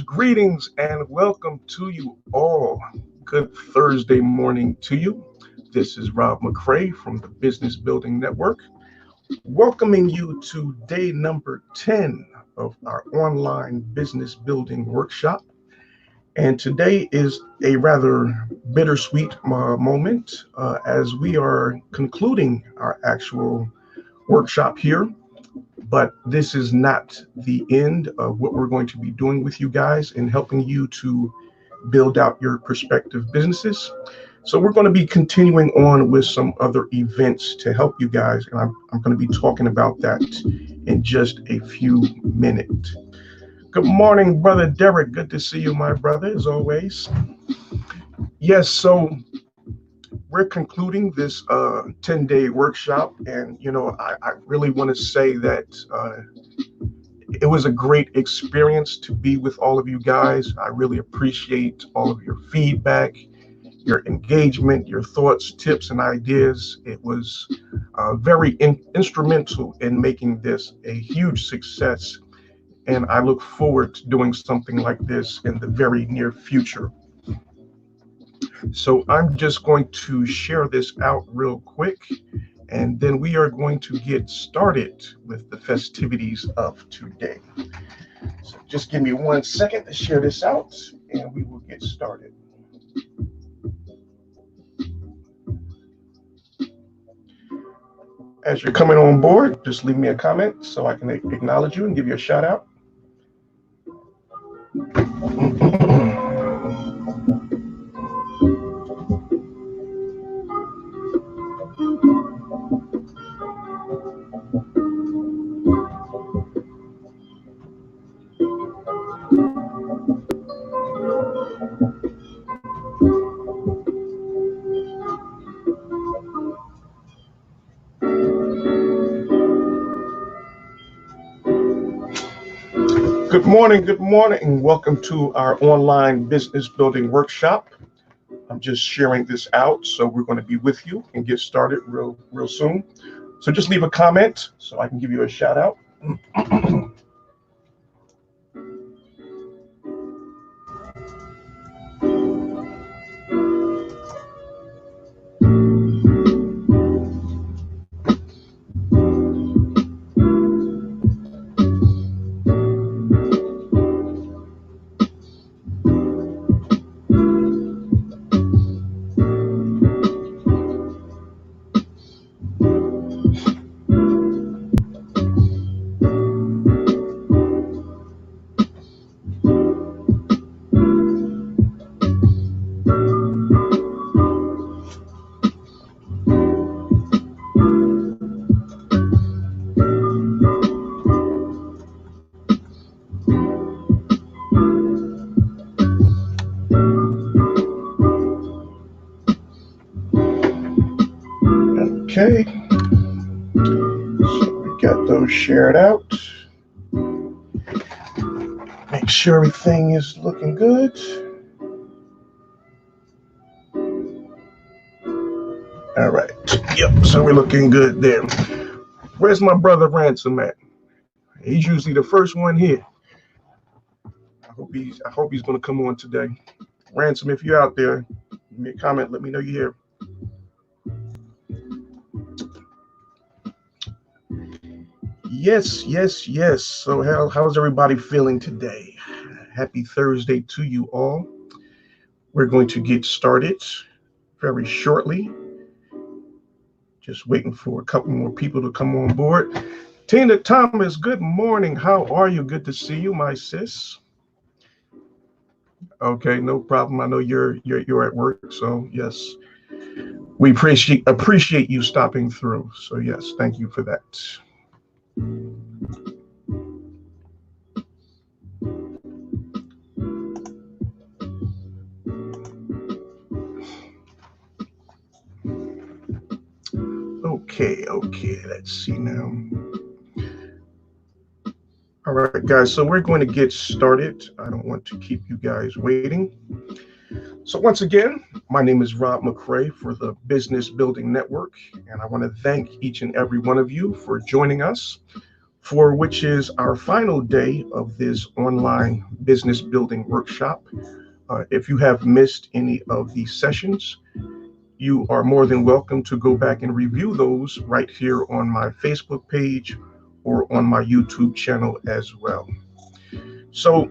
Greetings, and welcome to you all. Good Thursday morning to you. This is Rob McCray from the Business Building Network, welcoming you to day number 10 of our online business building workshop. And today is a rather bittersweet moment as we are concluding our actual workshop here. But this is not the end of what we're going to be doing with you guys and helping you to build out your prospective businesses. So we're going to be continuing on with some other events to help you guys. And I'm going to be talking about that in just a few minutes. Good morning, Brother Derek. Good to see you, my brother, as always. Yes, so we're concluding this 10-day workshop. And, I really want to say that it was a great experience to be with all of you guys. I really appreciate all of your feedback, your engagement, your thoughts, tips, and ideas. It was very instrumental in making this a huge success. And I look forward to doing something like this in the very near future. So I'm just going to share this out real quick, and then we are going to get started with the festivities of today. So just give me 1 second to share this out, and we will get started. As you're coming on board, just leave me a comment so I can acknowledge you and give you a shout out. Good morning, and welcome to our online business building workshop. I'm just sharing this out, so we're going to be with you and get started real soon. So just leave a comment so I can give you a shout out. Okay, so we got those shared out. Make sure everything is looking good. All right, yep, so we're looking good there. Where's my brother Ransom at? He's usually the first one here. I hope he's going to come on today. Ransom, if you're out there, give me a comment, let me know you're here. Yes. So how's everybody feeling today? Happy Thursday to you all. We're going to get started very shortly. Just waiting for a couple more people to come on board. Tina Thomas, good morning. How are you? Good to see you, my sis. Okay, no problem. I know you're at work, so yes. We appreciate you stopping through. So yes, thank you for that. Okay, let's see now. All right, guys, so we're going to get started. I don't want to keep you guys waiting. So once again, my name is Rob McCray for the Business Building Network, and I want to thank each and every one of you for joining us for which is our final day of this online business building workshop. If you have missed any of these sessions, you are more than welcome to go back and review those right here on my Facebook page or on my YouTube channel as well. So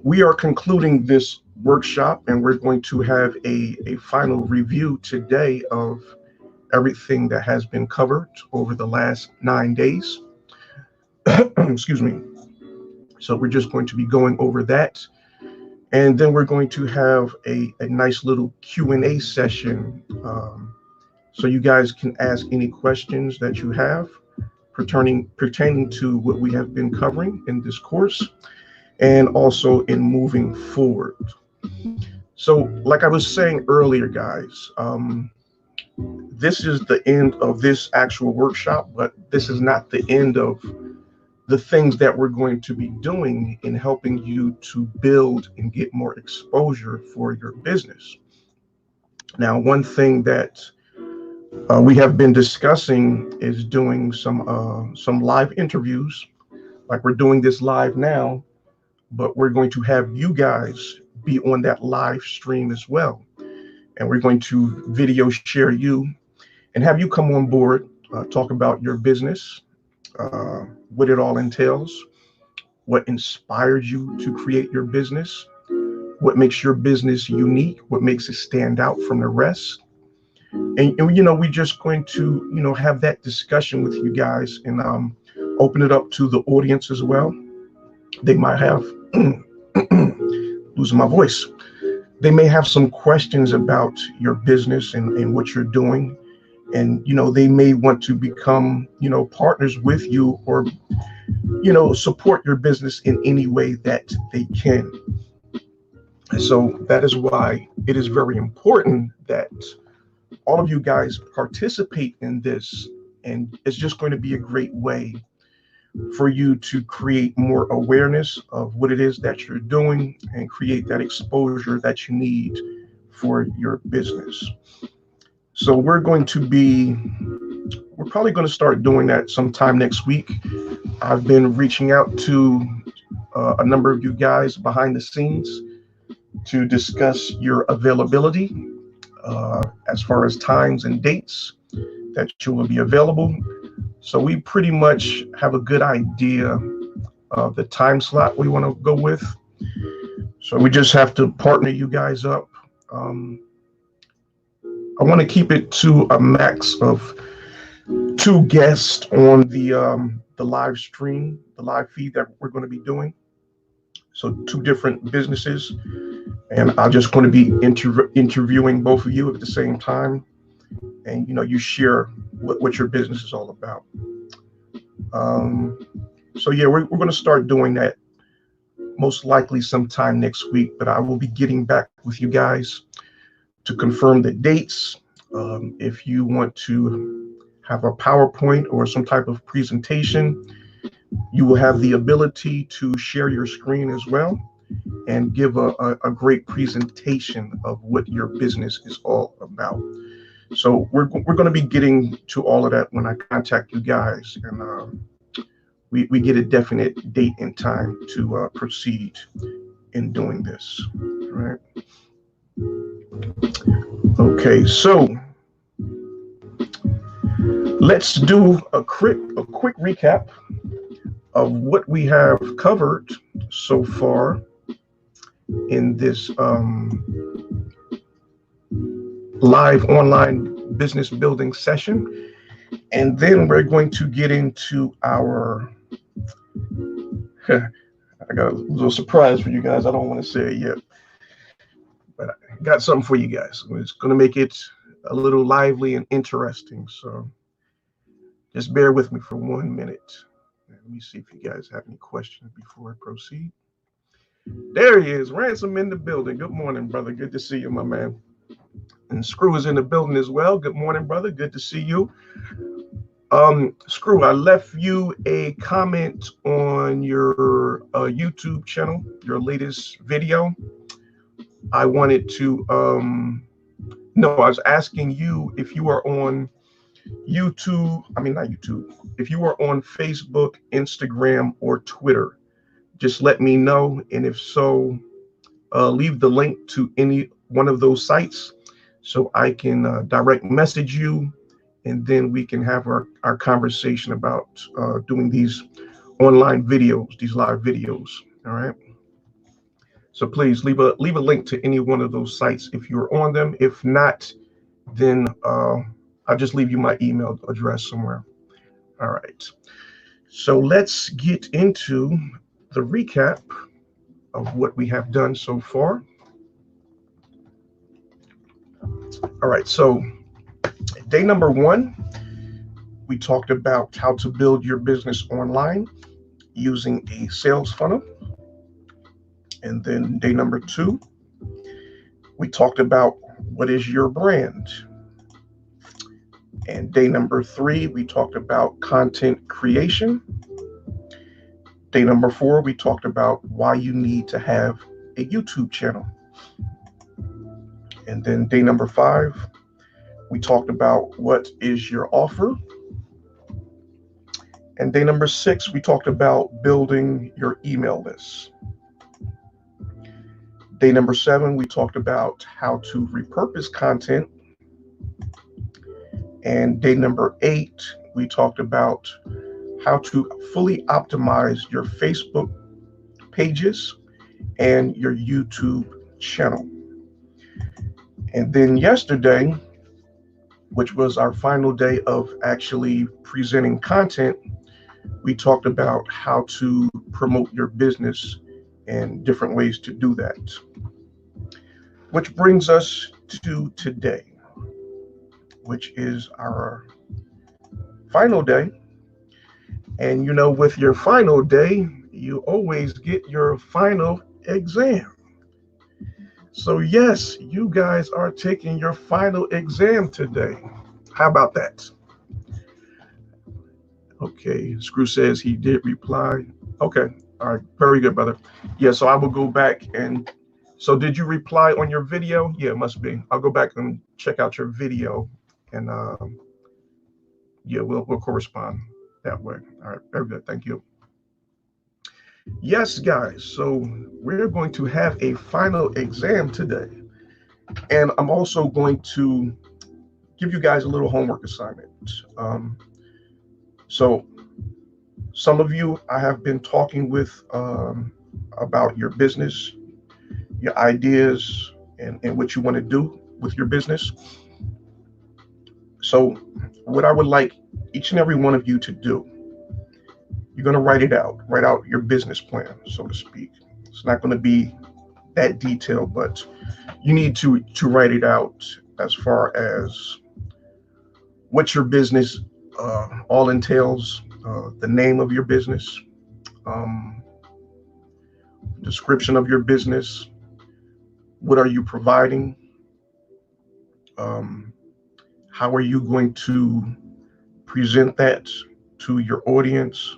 we are concluding this workshop, and we're going to have a final review today of everything that has been covered over the last 9 days. Excuse me. So we're just going to be going over that. And then we're going to have a nice little Q&A session, so you guys can ask any questions that you have pertaining to what we have been covering in this course, and also in moving forward. So like I was saying earlier, guys, this is the end of this actual workshop, but this is not the end of the things that we're going to be doing in helping you to build and get more exposure for your business. Now, one thing that we have been discussing is doing some live interviews, like we're doing this live now, but we're going to have you guys be on that live stream as well. And we're going to video share you and have you come on board, talk about your business, what it all entails, what inspired you to create your business, what makes your business unique, what makes it stand out from the rest. And we're just going to, have that discussion with you guys, and open it up to the audience as well. They might have, losing my voice, they may have some questions about your business and what you're doing. And, they may want to become, partners with you, or, support your business in any way that they can. And so that is why it is very important that all of you guys participate in this. And it's just going to be a great way for you to create more awareness of what it is that you're doing and create that exposure that you need for your business. So we're probably going to start doing that sometime next week. I've been reaching out to a number of you guys behind the scenes to discuss your availability as far as times and dates that you will be available. So we pretty much have a good idea of the time slot we want to go with. So we just have to partner you guys up. I want to keep it to a max of 2 guests on the live stream, the live feed that we're going to be doing. So 2 different businesses, and I'm just going to be interviewing both of you at the same time, and you share what your business is all about. So yeah, we're going to start doing that most likely sometime next week, but I will be getting back with you guys to confirm the dates. If you want to have a PowerPoint or some type of presentation, you will have the ability to share your screen as well and give a great presentation of what your business is all about. So we're going to be getting to all of that when I contact you guys, and we get a definite date and time to proceed in doing this. All right. Okay, so let's do a quick recap of what we have covered so far in this live online business building session, and then we're going to get into our I got a little surprise for you guys. I don't want to say it yet, but I got something for you guys. It's going to make it a little lively and interesting. So just bear with me for 1 minute. Let me see if you guys have any questions before I proceed. There he is, Ransom in the building. Good morning, brother. Good to see you, my man. And Screw is in the building as well. Good morning, brother. Good to see you. Screw, I left you a comment on your YouTube channel, your latest video. I wanted to, no, I was asking you if you are on YouTube, I mean, not YouTube. If you are on Facebook, Instagram, or Twitter, just let me know. And if so, leave the link to any one of those sites so I can direct message you, and then we can have our conversation about doing these online videos, these live videos. All right. So please leave a link to any one of those sites if you're on them. If not, then I'll just leave you my email address somewhere. All right. So let's get into the recap of what we have done so far. All right. So day number 1, we talked about how to build your business online using a sales funnel. And then day number 2, we talked about what is your brand. And day number 3, we talked about content creation. Day number 4, we talked about why you need to have a YouTube channel. And then day number 5, we talked about what is your offer. And day number 6, we talked about building your email list. Day number 7, we talked about how to repurpose content. And day number 8, we talked about how to fully optimize your Facebook pages and your YouTube channel. And then yesterday, which was our final day of actually presenting content, we talked about how to promote your business and different ways to do that. Which brings us to today, which is our final day. And you know, with your final day, you always get your final exam. So yes, you guys are taking your final exam today. How about that? Okay, Screw says he did reply. Okay, all right, very good, brother. Yeah, so I will go back and, so did you reply on your video? Yeah, it must be. I'll go back and check out your video, and yeah, we'll correspond that way. All right, very good, thank you. Yes, guys, so we're going to have a final exam today. And I'm also going to give you guys a little homework assignment. So some of you I have been talking with about your business, your ideas, and what you want to do with your business. So what I would like each and every one of you to do, you're going to write out your business plan, so to speak. It's not going to be that detailed, but you need to write it out as far as what your business all entails, the name of your business, description of your business, what are you providing, how are you going to present that to your audience,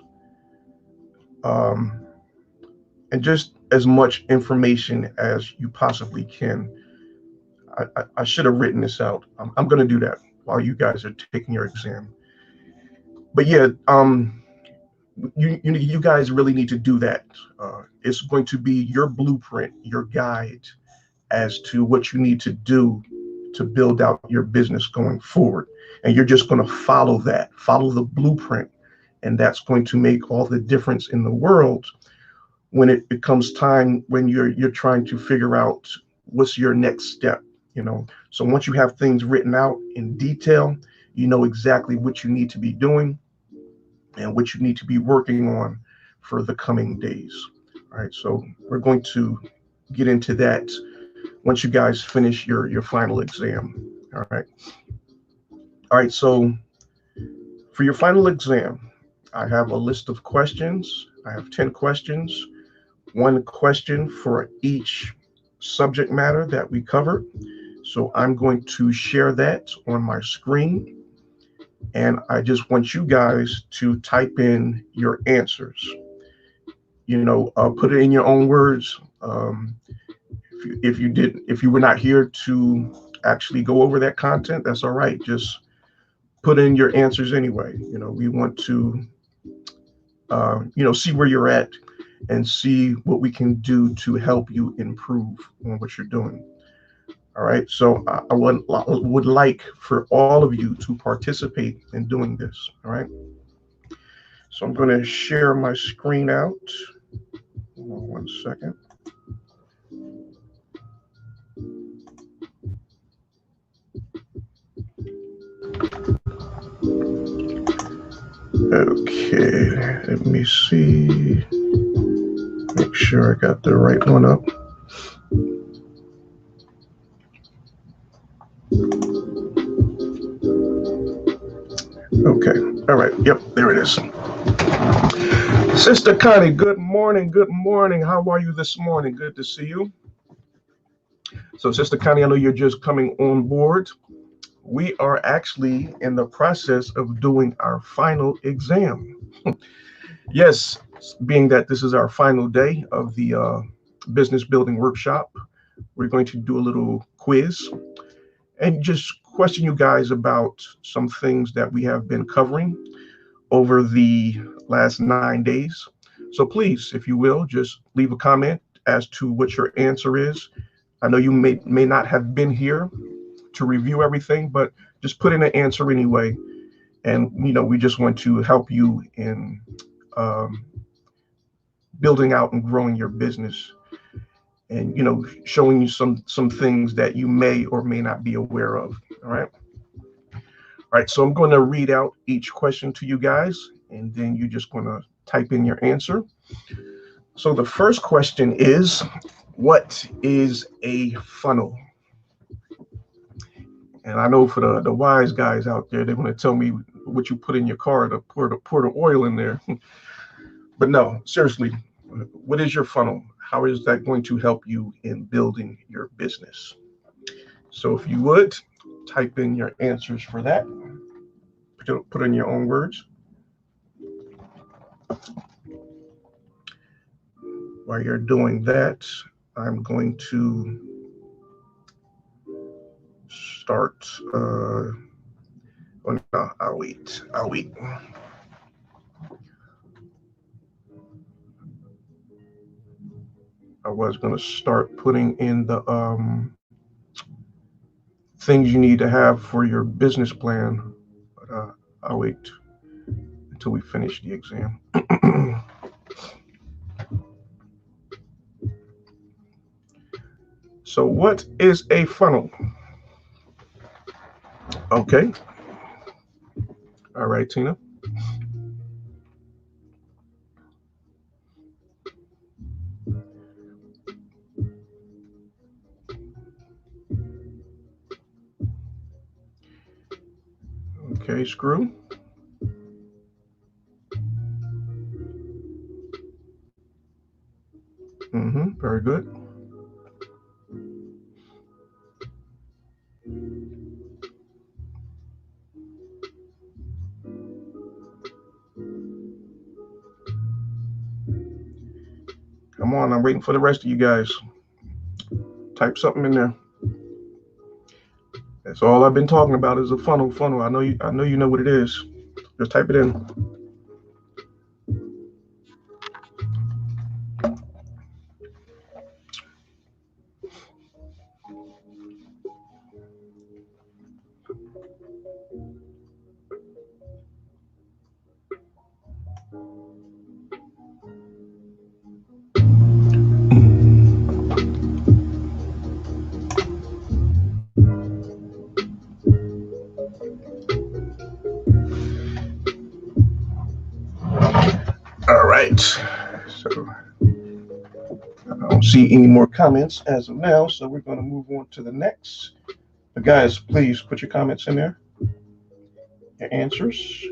and just as much information as you possibly can. I should have written this out. I'm going to do that while you guys are taking your exam. But yeah, you guys really need to do that. It's going to be your blueprint, your guide as to what you need to do to build out your business going forward. And you're just going to follow the blueprint. And that's going to make all the difference in the world when it becomes time when you're trying to figure out what's your next step, you know. So once you have things written out in detail, you know exactly what you need to be doing and what you need to be working on for the coming days. All right, so we're going to get into that once you guys finish your final exam. All right, so for your final exam, I have a list of questions. I have 10 questions, one question for each subject matter that we covered. So I'm going to share that on my screen, and I just want you guys to type in your answers. You know, put it in your own words. If you were not here to actually go over that content, that's all right. Just put in your answers anyway. We want to, see where you're at and see what we can do to help you improve on what you're doing. All right. So I would like for all of you to participate in doing this. All right. So I'm going to share my screen out. Hold on 1 second. Okay, let me see. Make sure I got the right one up. Okay, all right. Yep, there it is. Sister Connie, good morning. Good morning. How are you this morning? Good to see you. So, Sister Connie, I know you're just coming on board. We are actually in the process of doing our final exam. Yes, being that this is our final day of the business building workshop, we're going to do a little quiz and just question you guys about some things that we have been covering over the last 9 days. So please, if you will, just leave a comment as to what your answer is. I know you may not have been here to review everything, but just put in an answer anyway. And we just want to help you in building out and growing your business, and showing you some things that you may or may not be aware of. All right, so I'm going to read out each question to you guys, and then you're just going to type in your answer. So the first question is, what is a funnel? And I know for the wise guys out there, they're going to tell me what you put in your car to pour the oil in there. But no, seriously, what is your funnel? How is that going to help you in building your business? So if you would, type in your answers for that. Put in your own words. While you're doing that, I'm going to start. Oh no, I'll wait. I was going to start putting in the things you need to have for your business plan, but I'll wait until we finish the exam. So what is a funnel? Okay. All right, Tina. Okay, Screw. Very good. Come on, I'm waiting for the rest of you guys. Type something in there. That's all I've been talking about is a funnel. I know you know what it is. Just type it in. All right. So I don't see any more comments as of now, so we're going to move on to the next. But guys, please put your comments in there, your answers.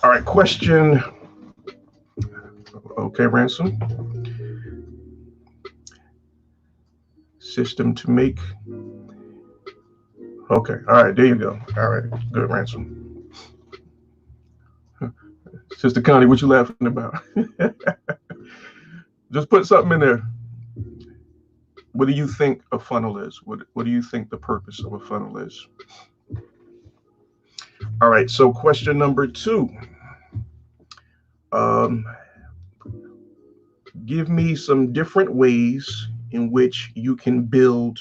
All right, question. Okay, Ransom. System to make. Okay, all right, there you go. All right, good, Ransom. Sister Connie, what you laughing about? Just put something in there. What do you think a funnel is? What do you think the purpose of a funnel is? All right, so question number 2. Give me some different ways in which you can build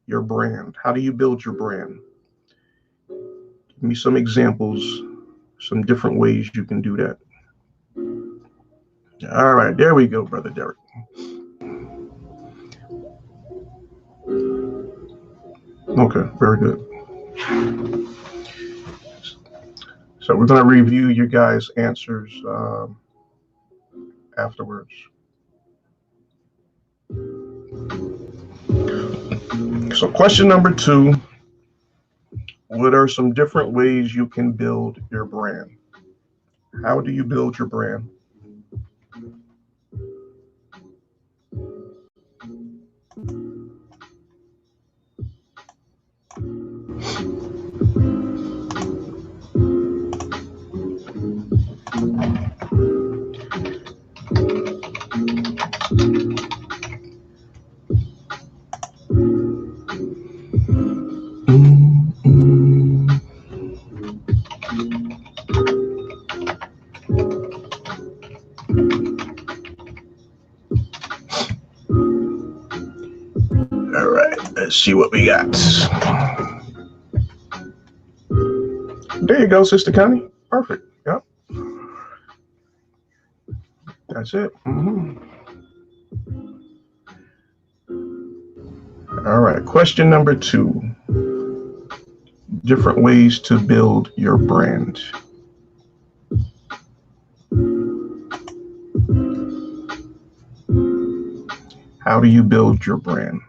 your brand. How do you build your brand? Give me some examples, some different ways you can do that. All right, there we go, Brother Derek. Okay, very good. So we're going to review your guys' answers afterwards. So question number 2, what are some different ways you can build your brand? How do you build your brand? All right, let's see what we got. There you go, Sister Connie. Perfect. Yep. That's it. All right, question number 2. Different ways to build your brand. How do you build your brand?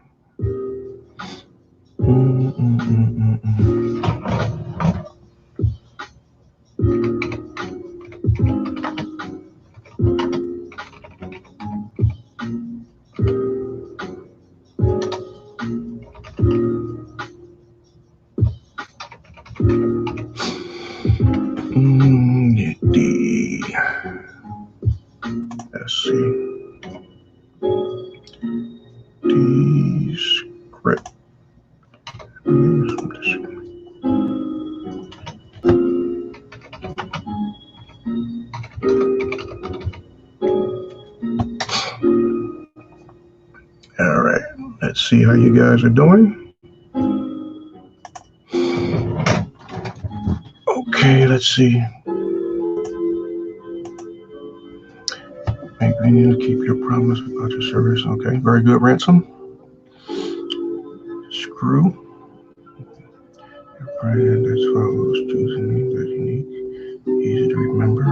Let's see. Descript. All right, let's see how you guys are doing. Okay, let's see. You need to keep your promise about your service. Okay, very good, Ransom. Screw. Your brand as follows. Choosing names that's unique, easy to remember.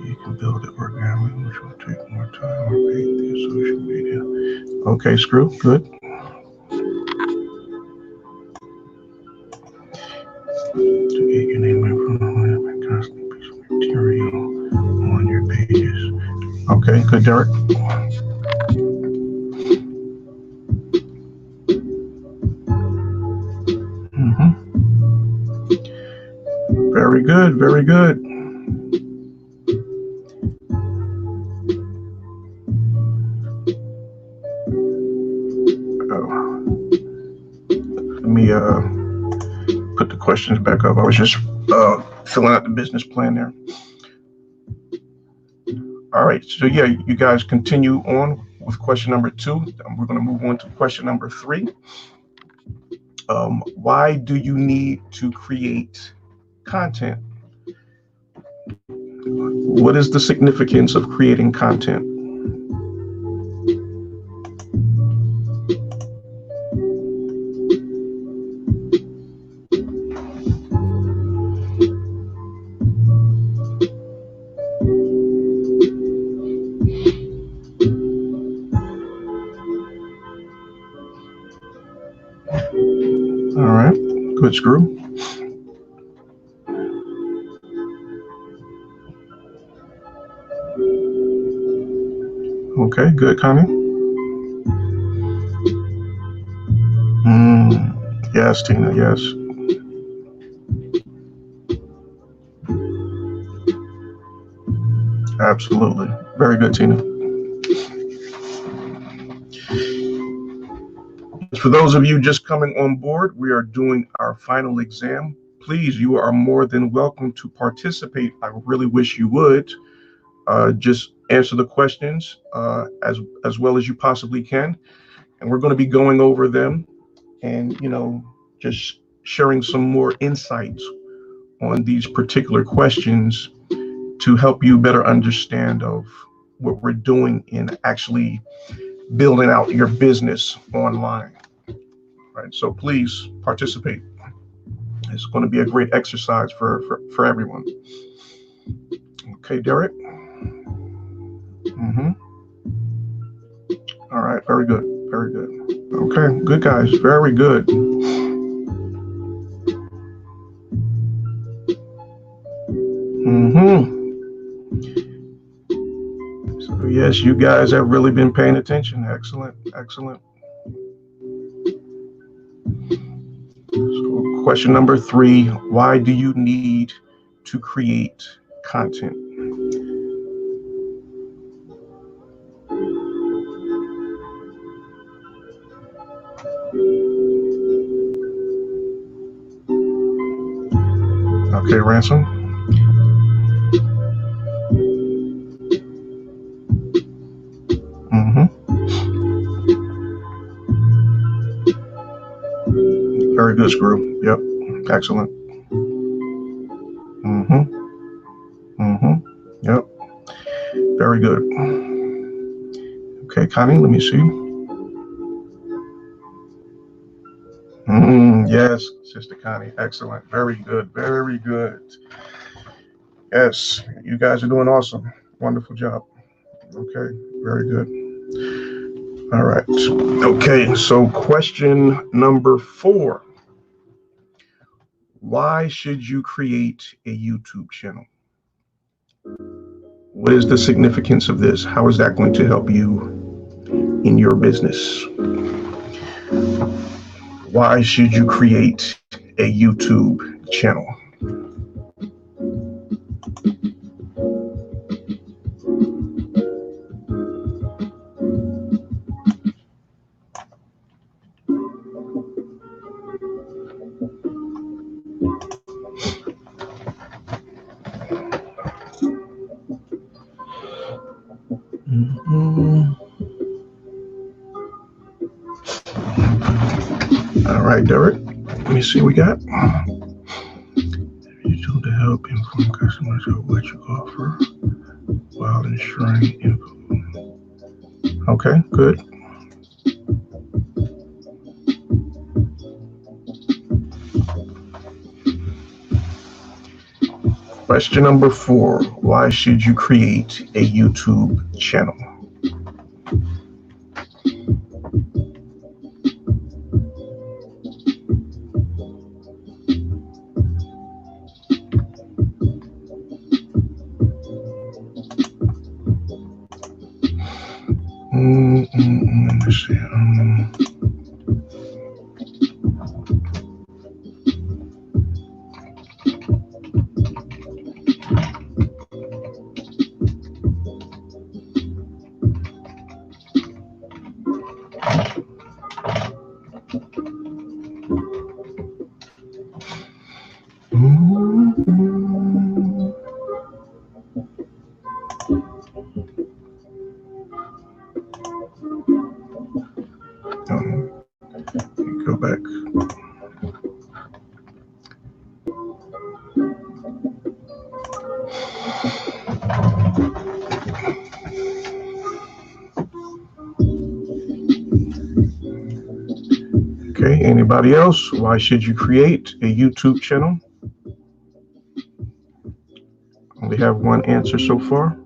You can build it organically, which will take more time or pay through social media. Okay, Screw, good. To get your name in front of a constant piece of material on your pages. Okay, good, Derek. Very good, very good. Let me put the questions back up. I was just filling out the business plan there. All right, so yeah, you guys continue on with question number 2. We're going to move on to question number 3. Why do you need to create content? What is the significance of creating content? All right, good, Screw. Okay, good, Connie. Yes, Tina, yes. Absolutely. Very good, Tina. For those of you just coming on board, we are doing our final exam. Please, you are more than welcome to participate. I really wish you would. Just answer the questions as well as you possibly can. And we're going to be going over them and, just sharing some more insights on these particular questions to help you better understand of what we're doing in actually building out your business online. Right, so please participate. It's going to be a great exercise for everyone. Okay, Derek. All right, very good, very good. Okay, good guys, very good. So yes, you guys have really been paying attention. Excellent, excellent. So question number 3, why do you need to create content? Okay, Ransom. Very good, Screw. Yep, excellent. Yep, very good. Okay, Connie, let me see. Yes, Sister Connie, excellent. Very good, very good. Yes, you guys are doing awesome. Wonderful job. Okay, very good. All right. Okay, so question number 4. Why should you create a YouTube channel? What is the significance of this? How is that going to help you in your business? Why should you create a YouTube channel? All right, Derek, let me see what we got. You do to help inform customers of what you offer while ensuring info. Okay, good. Question number 4, why should you create a YouTube channel? Let's see. Go back. Okay, anybody else? Why should you create a YouTube channel? Only have one answer so far.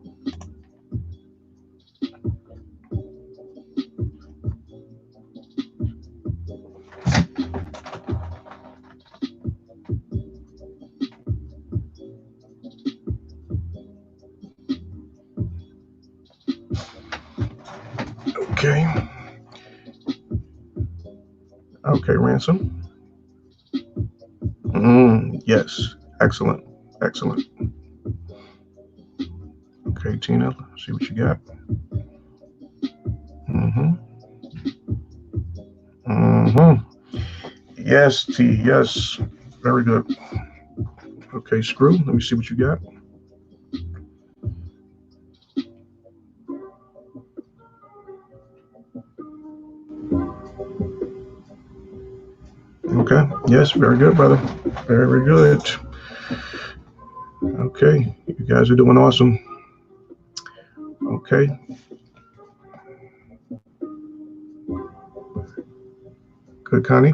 Okay. Okay, Ransom. Yes, excellent, excellent. Okay, Tina, let's see what you got. Mm-hmm. Yes, T. Yes. Very good. Okay, Screw. Let me see what you got. Okay. Yes, very good, brother. Very good. Okay. You guys are doing awesome. Okay. Good, Connie.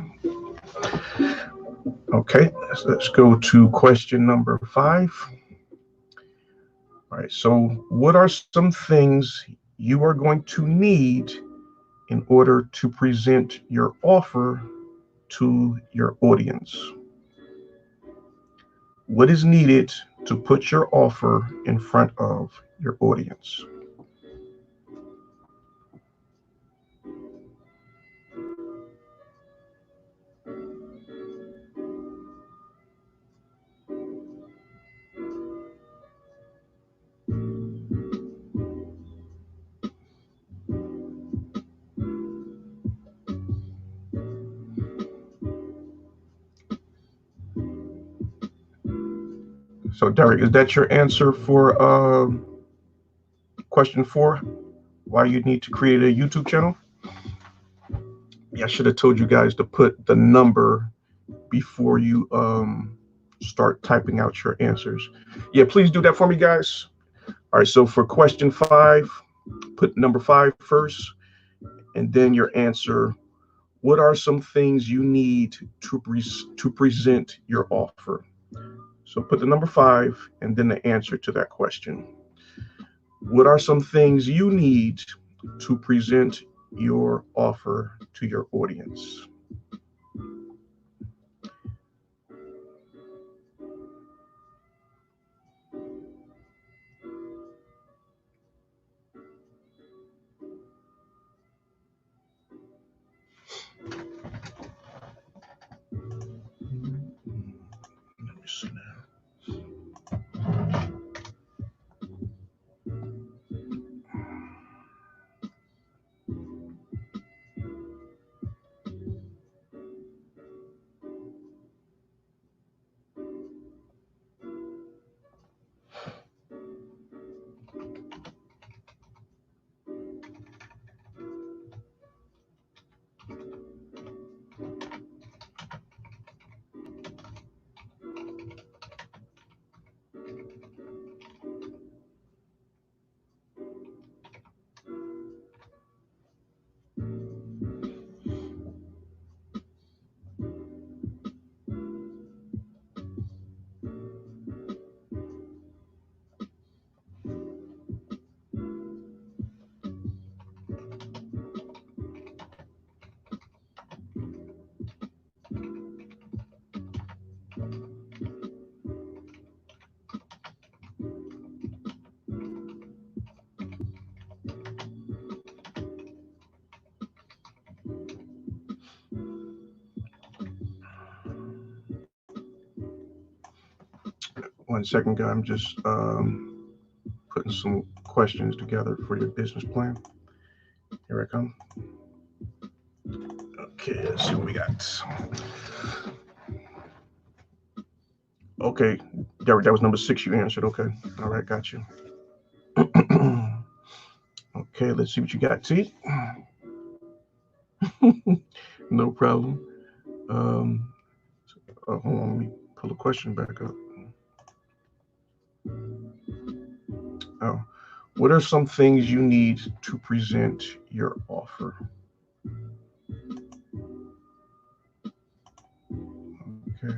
Okay. Let's go to question number 5. All right. So, what are some things you are going to need in order to present your offer to your audience? What is needed to put your offer in front of your audience? So, Derek, is that your answer for question 4? Why you need to create a YouTube channel? Yeah, I should have told you guys to put the number before you start typing out your answers. Yeah, please do that for me, guys. All right, so for question 5, put number 5 first, and then your answer. What are some things you need to present your offer? So put the number 5 and then the answer to that question. What are some things you need to present your offer to your audience? Let me see now. One second, guy. I'm just putting some questions together for your business plan. Here I come. Okay, let's see what we got. Okay, Derek, that was number 6 you answered. Okay, all right, got you. Okay, let's see what you got, T. No problem. Um, hold on, let me pull the question back up. Oh, what are some things you need to present your offer? Okay.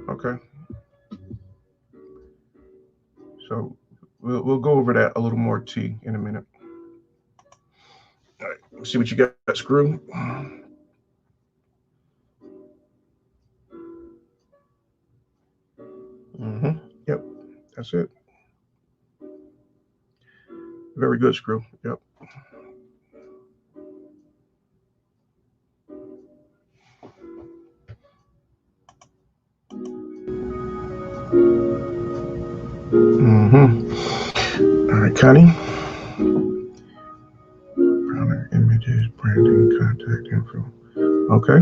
Okay. So we'll go over that a little more, T, in a minute. All right. Let's see what you got, Screw. Mm-hmm. Yep. That's it. Very good, Screw. Yep. right, Connie. Product images, branding, contact info. Okay.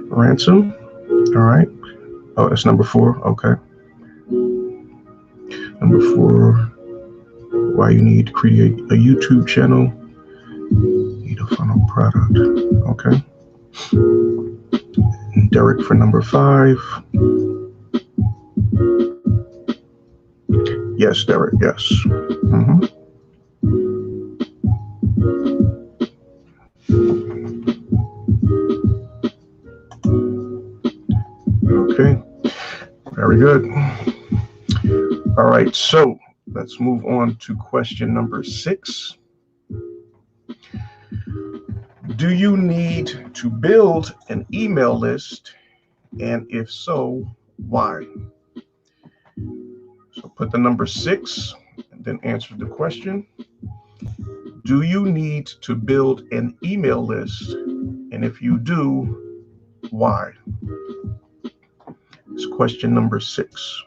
Ransom. All right. Oh, that's number 4. Okay. Number 4, why you need to create a YouTube channel. Need a funnel product. Okay. And Derek for number 5. Yes, Derek. Yes. Okay. Very good. All right. So let's move on to question number 6. Do you need to build an email list? And if so, why? So put the number 6 and then answer the question. Do you need to build an email list? And if you do, why? It's question number 6.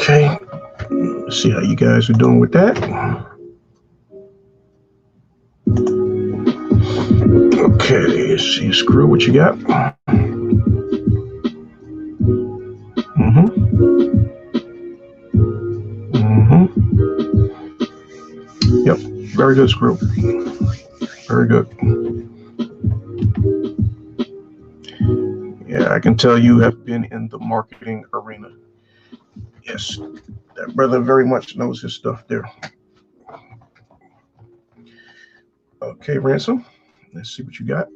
Okay, let's see how you guys are doing with that. Okay, let's see, Screw, what you got? Yep, very good, Screw. Very good. Yeah, I can tell you have been in the marketing arena. Yes, that brother very much knows his stuff there. Okay, Ransom, let's see what you got.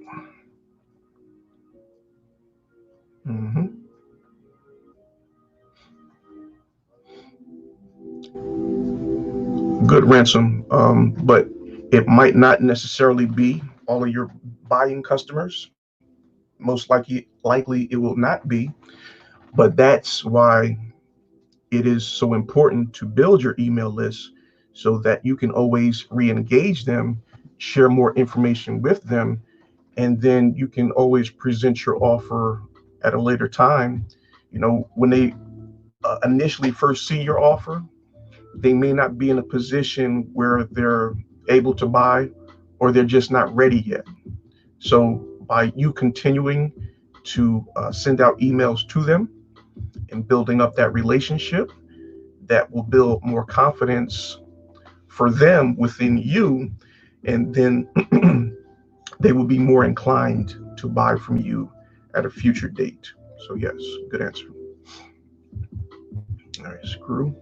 Good, Ransom, but it might not necessarily be all of your buying customers. Most likely it will not be, but that's why it is so important to build your email list so that you can always re-engage them, share more information with them, and then you can always present your offer at a later time. You know, when they initially first see your offer, they may not be in a position where they're able to buy, or they're just not ready yet. So by you continuing to send out emails to them and building up that relationship, that will build more confidence for them within you, and then they will be more inclined to buy from you at a future date. So yes, good answer. All right, Screw.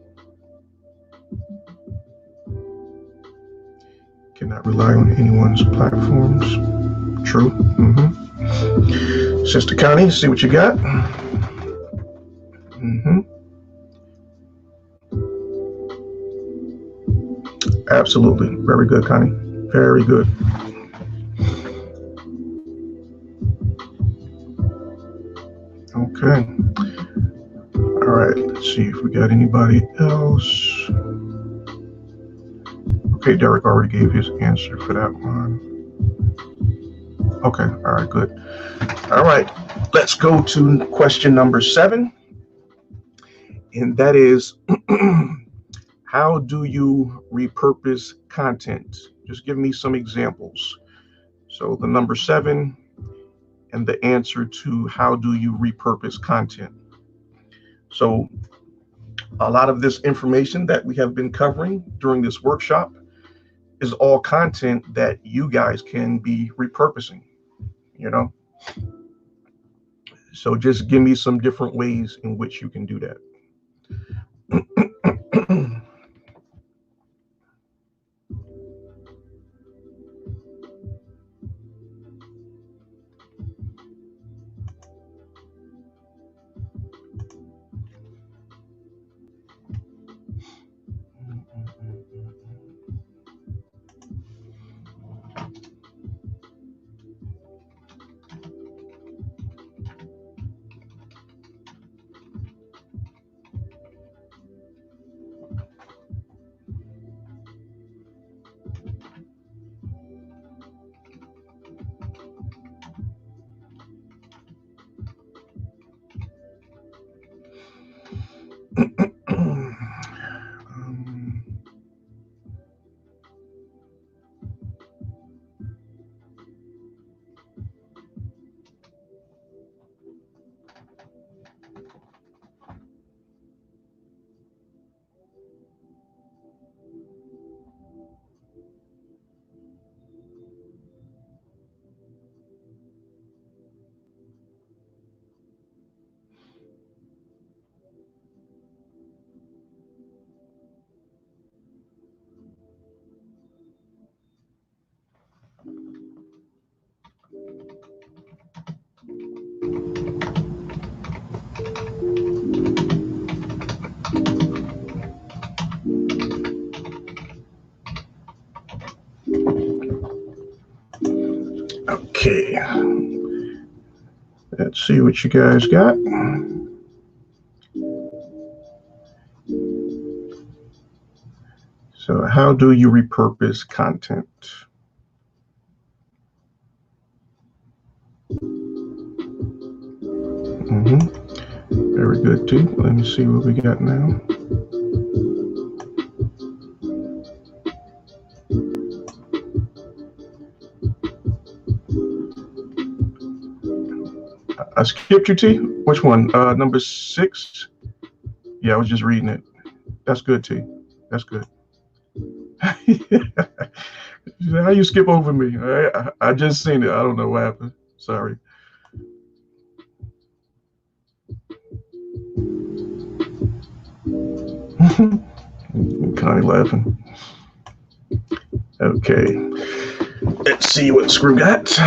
Cannot rely on anyone's platforms. True. Sister Connie, see what you got. Absolutely. Very good, Connie. Very good. Okay. All right. Let's see if we got anybody else. Okay, Derek already gave his answer for that one. Okay. All right. Good. All right. Let's go to question number 7, and that is, how do you repurpose content? Just give me some examples. So the number 7 and the answer to how do you repurpose content. So a lot of this information that we have been covering during this workshop is all content that you guys can be repurposing, you know? So just give me some different ways in which you can do that. Okay, let's see what you guys got. So how do you repurpose content? Very good, too. Let me see what we got now. I skipped you, T. Which one? Number 6? Yeah, I was just reading it. That's good, T. That's good. How you skip over me? I just seen it. I don't know what happened. Sorry. Connie laughing. Okay. Let's see what Screw got.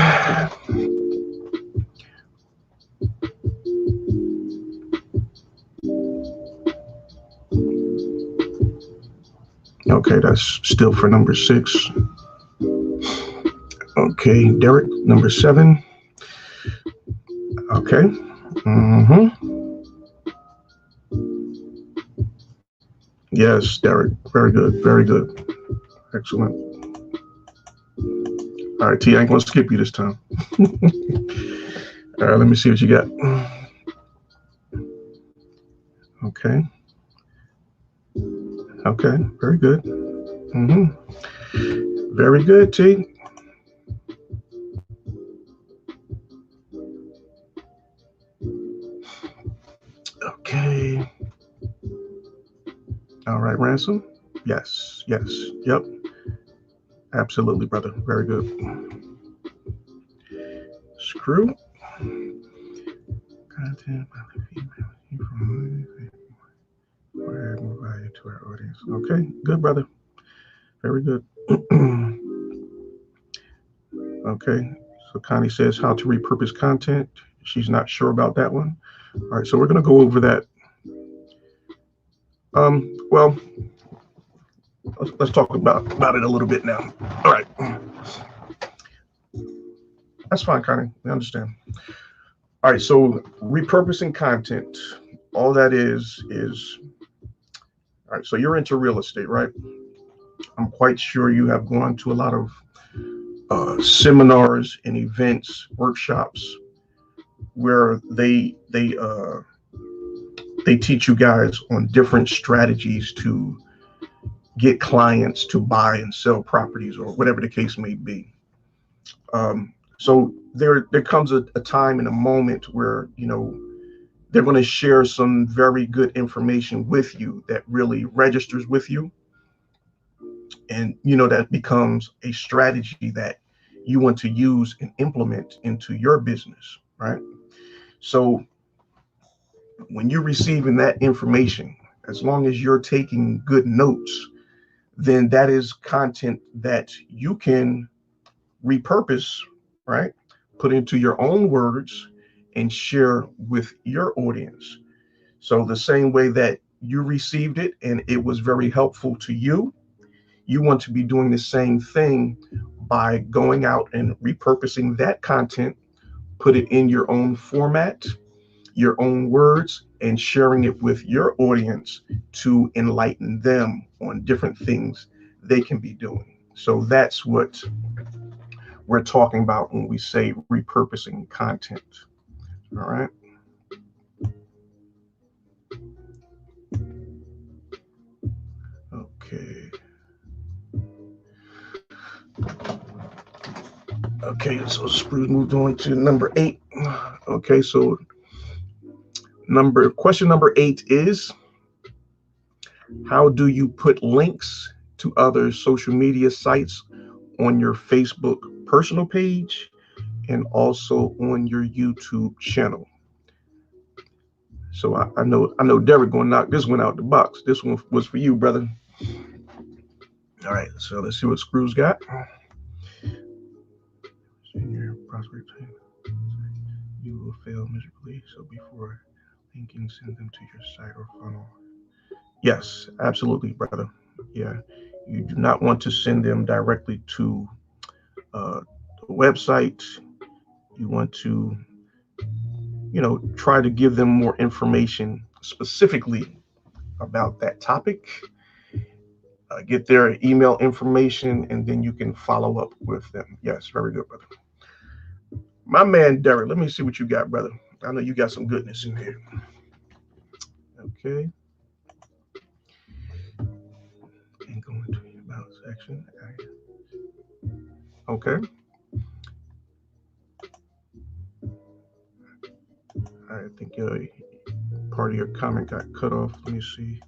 Okay, that's still for number 6. Okay, Derek, number 7. Okay. Yes, Derek. Very good. Very good. Excellent. All right, T, I ain't gonna skip you this time. All right, let me see what you got. Okay. Okay, very good. Very good, T. Okay. All right, Ransom. Yes, yes, yep. Absolutely, brother. Very good. Screw. Content by the female for add more value to our audience. Okay, good, brother. Very good. Okay, so Connie says how to repurpose content. She's not sure about that one. All right, so we're going to go over that. Well, let's talk about it a little bit now. All right. That's fine, Connie. I understand. All right, so repurposing content, all that is all right. So you're into real estate, right? I'm quite sure you have gone to a lot of seminars and events, workshops where they teach you guys on different strategies to get clients to buy and sell properties or whatever the case may be. So there comes a time and a moment where they're going to share some very good information with you that really registers with you, and that becomes a strategy that you want to use and implement into your business, right? So when you're receiving that information, as long as you're taking good notes, then that is content that you can repurpose, right? Put into your own words and share with your audience. So the same way that you received it and it was very helpful to you, you want to be doing the same thing by going out and repurposing that content, put it in your own format, your own words, and sharing it with your audience to enlighten them on different things they can be doing. So that's what we're talking about when we say repurposing content. All right. Okay. Okay, so Spruce moved on to number 8. Okay, so question number 8 is, how do you put links to other social media sites on your Facebook personal page and also on your YouTube channel? So I know Derek gonna knock this one out the box. This one was for you, brother. All right, so let's see what Screws got. Senior prospect, you will fail miserably. So before linking, send them to your site or funnel. Yes, absolutely, brother. Yeah, you do not want to send them directly to the website. You want to, try to give them more information specifically about that topic. Get their email information, and then you can follow up with them. Yes, very good, brother. My man, Derek, let me see what you got, brother. I know you got some goodness in here. Okay. And go into the about section. Okay. I think part of your comment got cut off. Let me see.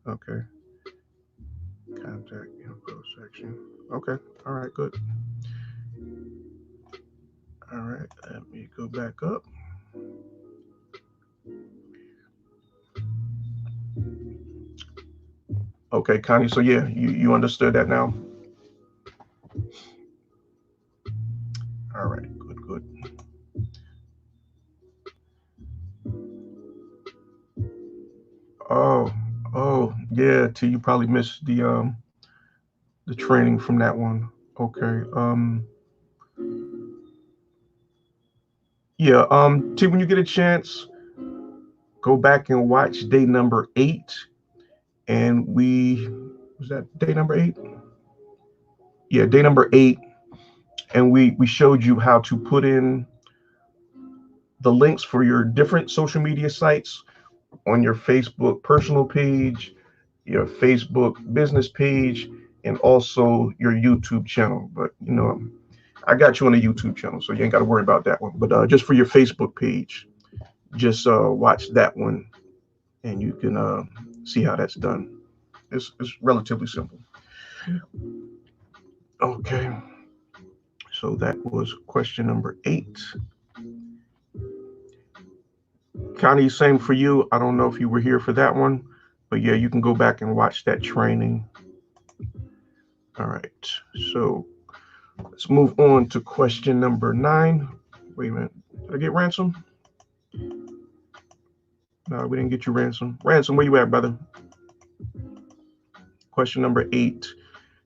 Okay. Contact info section. Okay. All right. Good. All right. Let me go back up. Okay, Connie. So yeah, you understood that now. All right. Good. Good. Oh. Oh. Yeah. T. You probably missed the training from that one. Okay. Yeah. T. When you get a chance, go back and watch day number 8. And was that day number 8? Yeah, day number 8. And we showed you how to put in the links for your different social media sites on your Facebook personal page, your Facebook business page, and also your YouTube channel. But I got you on the YouTube channel, so you ain't got to worry about that one. But just for your Facebook page, just watch that one, and you can see how that's done. It's relatively simple. Okay, so that was question number 8. Connie, same for you. I don't know if you were here for that one, but yeah, you can go back and watch that training. All right, so let's move on to question number 9. Wait a minute, did I get Ransom? No, we didn't get you, Ransom. Ransom, where you at, brother? Question number 8.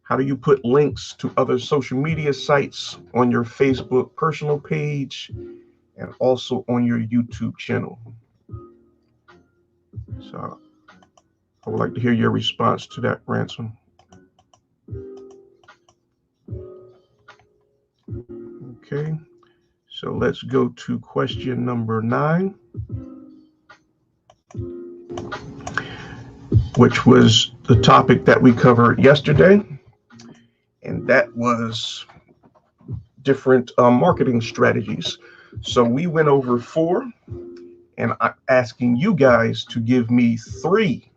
How do you put links to other social media sites on your Facebook personal page and also on your YouTube channel. So I would like to hear your response to that, Ransom. Okay, so let's go to question number 9, which was the topic that we covered yesterday, and that was different marketing strategies. So we went over 4, and I'm asking you guys to give me 3,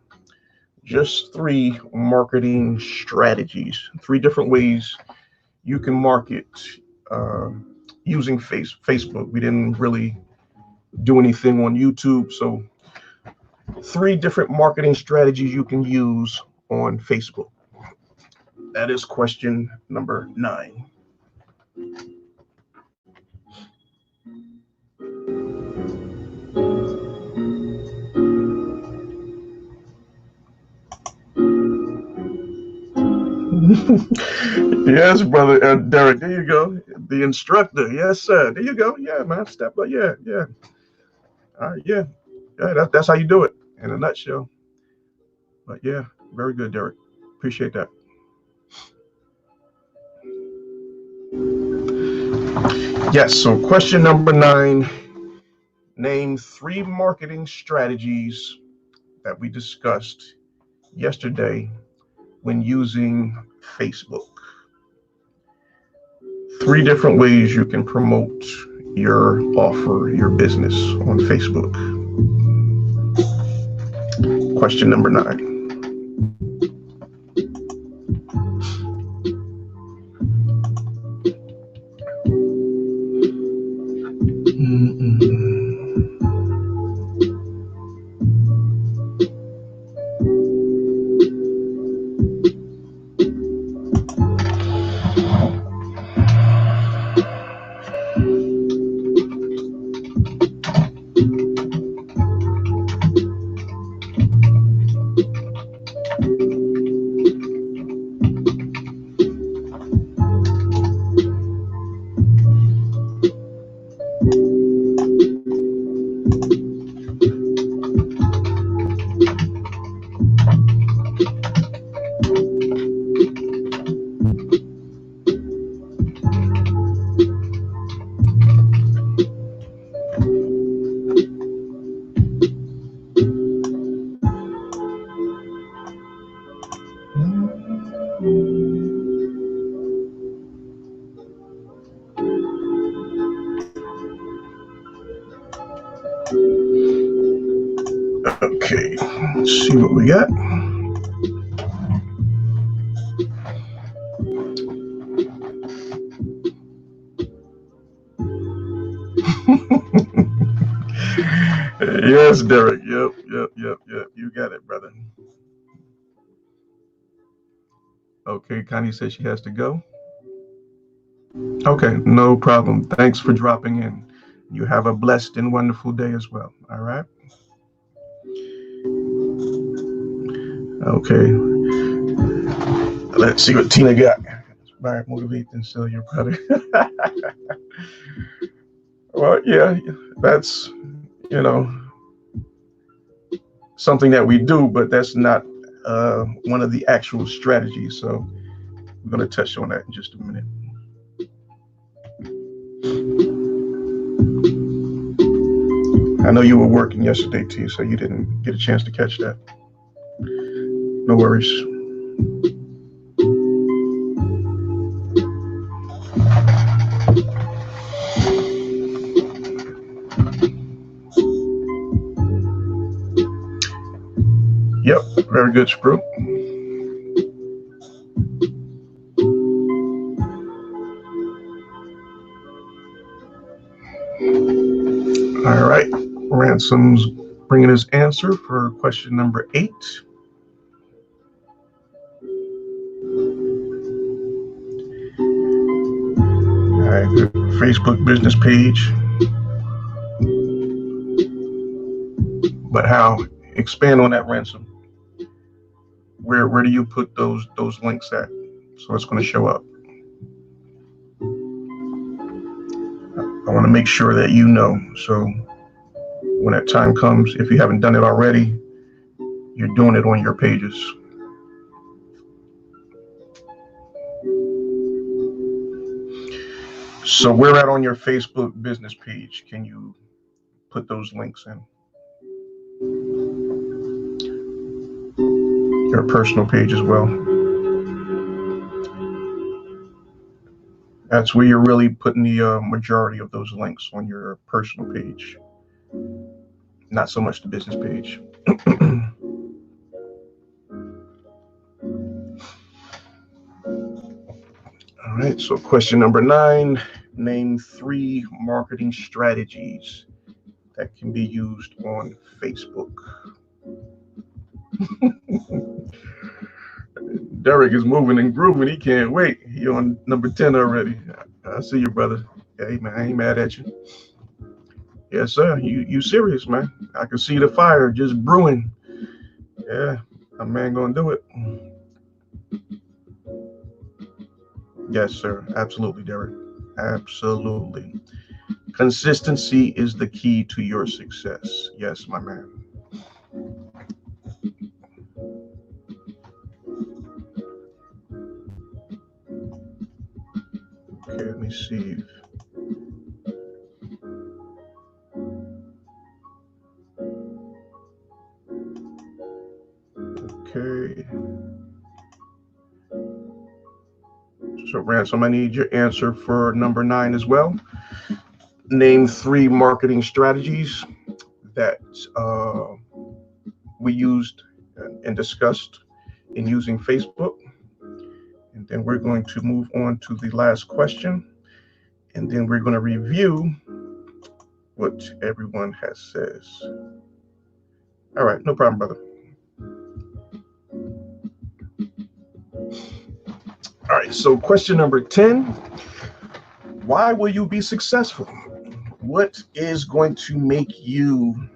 just 3 marketing strategies, 3 different ways you can market using Facebook. We didn't really do anything on YouTube, so 3 different marketing strategies you can use on Facebook. That is question number 9. Yes, brother Derek. There you go. The instructor. Yes, sir. There you go. Yeah, man. Step up. Yeah. All right. Yeah. That's how you do it in a nutshell. But yeah, very good, Derek. Appreciate that. Yes. So question number 9. Name 3 marketing strategies that we discussed yesterday when using Facebook. 3 different ways you can promote your offer, your business on Facebook. Question number 9. Okay, let's see what we got. Yes, Derek. Yep. You got it, brother. Okay, Connie says she has to go. Okay, no problem. Thanks for dropping in. You have a blessed and wonderful day as well. All right. Okay. Let's see what Tina got. Inspire, motivate, and sell your product. Well, yeah, that's, something that we do, but that's not one of the actual strategies. So we're going to touch on that in just a minute. I know you were working yesterday, T, so you didn't get a chance to catch that. No worries. Yep, very good, Screw. All right, Ransom's bringing his answer for question number 8. All right, good. Facebook business page. But how? Expand on that, Ransom. Where do you put those links at? So it's going to show up. I want want to make sure that you know. So when that time comes, if you haven't done it already, you're doing it on your pages. So where at on your Facebook business page can you put those links in? Your personal page as well. That's where you're really putting the majority of those links, on your personal page, not so much the business page. All right, so question number 9, name 3 marketing strategies that can be used on Facebook. Derek is moving and grooving. He can't wait. He on number 10 already. I see you, brother. Hey, man, I ain't mad at you. Yes, sir. You serious, man. I can see the fire just brewing. Yeah, a man gonna do it. Yes, sir. Absolutely, Derek. Absolutely. Consistency is the key to your success. Yes, my man. Okay, let me see. Okay. So, Ransom, I need your answer for number 9 as well. Name 3 marketing strategies that we used and discussed in using Facebook. And then we're going to move on to the last question. And then we're going to review what everyone has says. All right, no problem, brother. All right, so question number 10. Why will you be successful? What is going to make you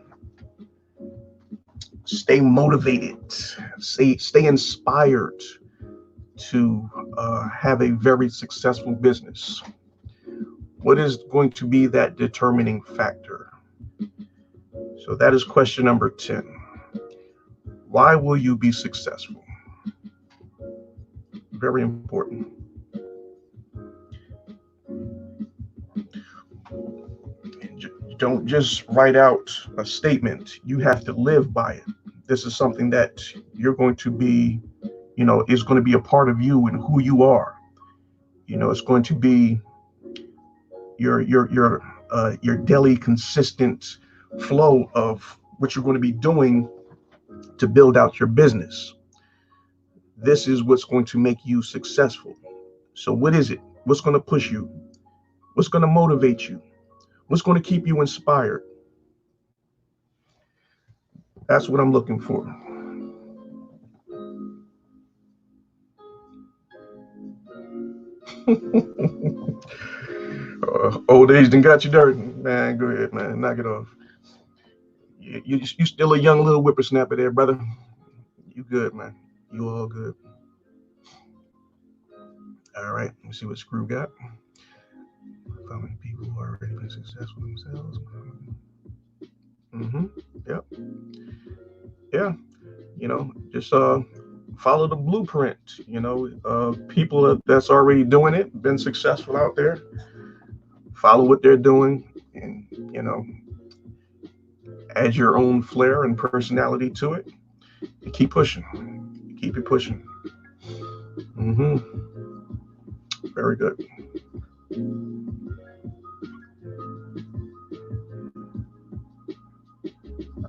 stay motivated, stay inspired to have a very successful business? What is going to be that determining factor? So that is question number 10. Why will you be successful? Very important. Don't just write out a statement. You have to live by it. This is something that you're going to be, is going to be a part of you and who you are. It's going to be your daily consistent flow of what you're going to be doing to build out your business. This is what's going to make you successful. So what is it? What's going to push you? What's going to motivate you? What's going to keep you inspired? That's what I'm looking for. Old age done got you dirty. Man, go ahead, man. Knock it off. You still a young little whippersnapper there, brother. You good, man. You all good. All right, let me see what Screw got. How many people who are already been successful themselves? Yep. Yeah. Just follow the blueprint. People that's already doing it, been successful out there. Follow what they're doing, and add your own flair and personality to it, and keep pushing. Keep it pushing. Very good.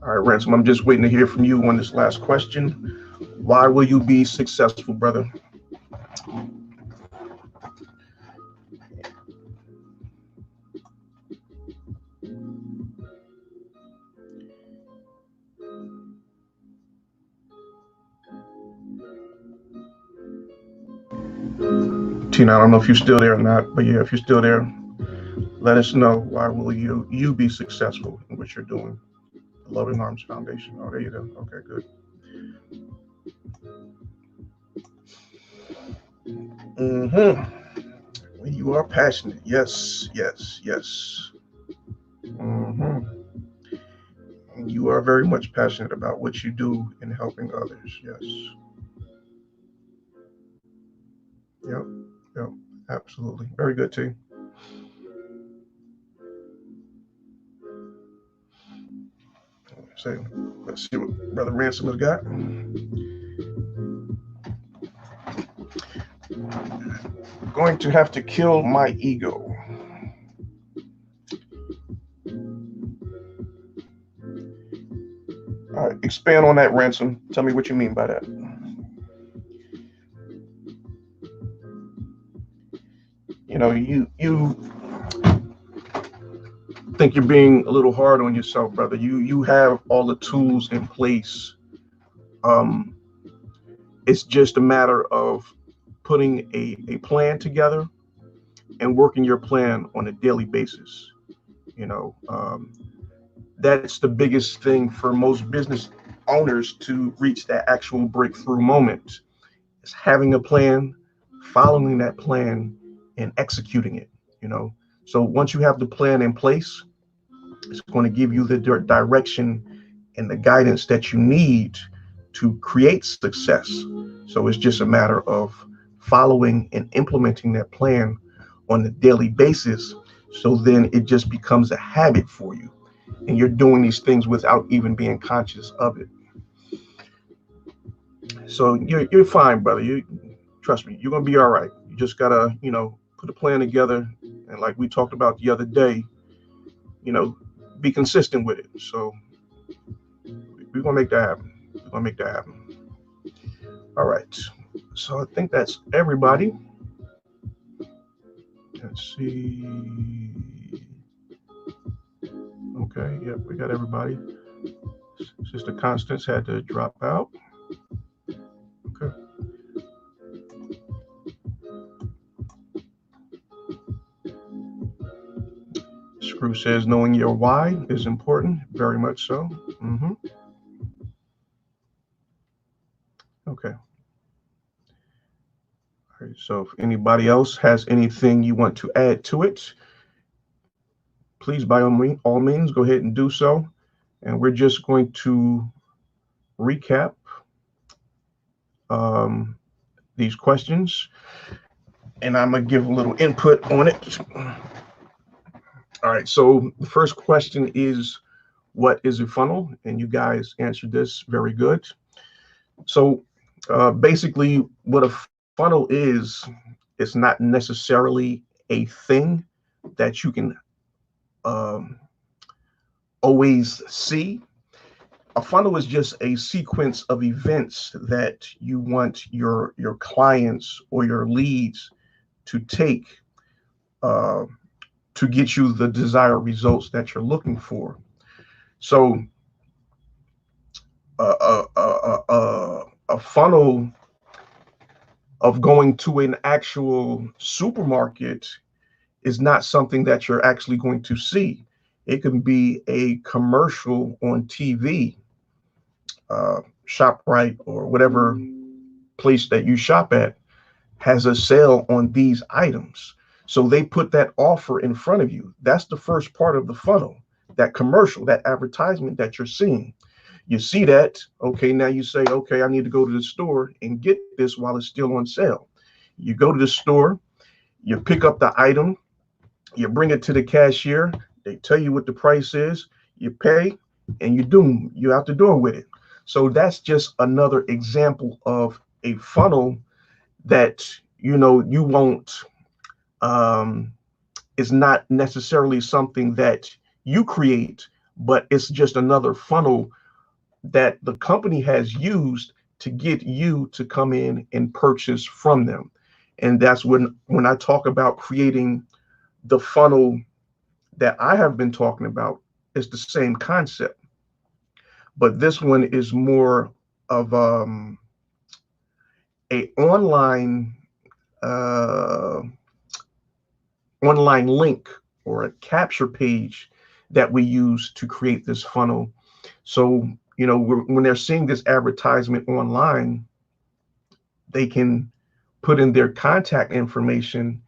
All right, Ransom, I'm just waiting to hear from you on this last question. Why will you be successful, brother? Tina, I don't know if you're still there or not, but yeah, if you're still there, let us know. Why will you be successful in what you're doing? The Loving Arms Foundation. Oh, there you go. Okay, good. When you are passionate. Yes. you are very much passionate about what you do in helping others. Yes. Yep. Yep. Absolutely. Very good, T. So let's see what Brother Ransom has got. Going to have to kill my ego. All right, expand on that, Ransom. Tell me what you mean by that. You think you're being a little hard on yourself, brother. You have all the tools in place. It's just a matter of putting a plan together and working your plan on a daily basis. That's the biggest thing for most business owners to reach that actual breakthrough moment. Is having a plan, following that plan, and executing it. So once you have the plan in place, it's going to give you the direction and the guidance that you need to create success. So it's just a matter of following and implementing that plan on a daily basis. So then it just becomes a habit for you. And you're doing these things without even being conscious of it. So you're fine, brother. You trust me, you're gonna be all right. You just gotta, put a plan together, and like we talked about the other day, be consistent with it. So we're gonna make that happen. All right. So I think that's everybody. Let's see. Okay, yep, we got everybody. Sister Constance had to drop out. Okay. Screw says knowing your why is important. Very much so. Okay. All right, so if anybody else has anything you want to add to it, please by all means go ahead and do so. And we're just going to recap these questions, and I'm gonna give a little input on it. All right, so the first question is, what is a funnel? And you guys answered this very good. So basically what a funnel is, it's not necessarily a thing that you can always see. A funnel is just a sequence of events that you want your clients or your leads to take to get you the desired results that you're looking for. So a funnel of going to an actual supermarket is not something that you're actually going to see. It can be a commercial on TV, ShopRite or whatever place that you shop at has a sale on these items. So they put that offer in front of you. That's the first part of the funnel, that commercial, that advertisement that you're seeing. You see that, okay, now you say, okay, I need to go to the store and get this while it's still on sale. You go to the store, you pick up the item, you bring it to the cashier, they tell you what the price is, you pay, and you're out the door with it. So that's just another example of a funnel that, you won't, is not necessarily something that you create, but it's just another funnel that the company has used to get you to come in and purchase from them. And that's when I talk about creating the funnel that I have been talking about, it's the same concept. But this one is more of a online link or a capture page that we use to create this funnel. So, when they're seeing this advertisement online, they can put in their contact information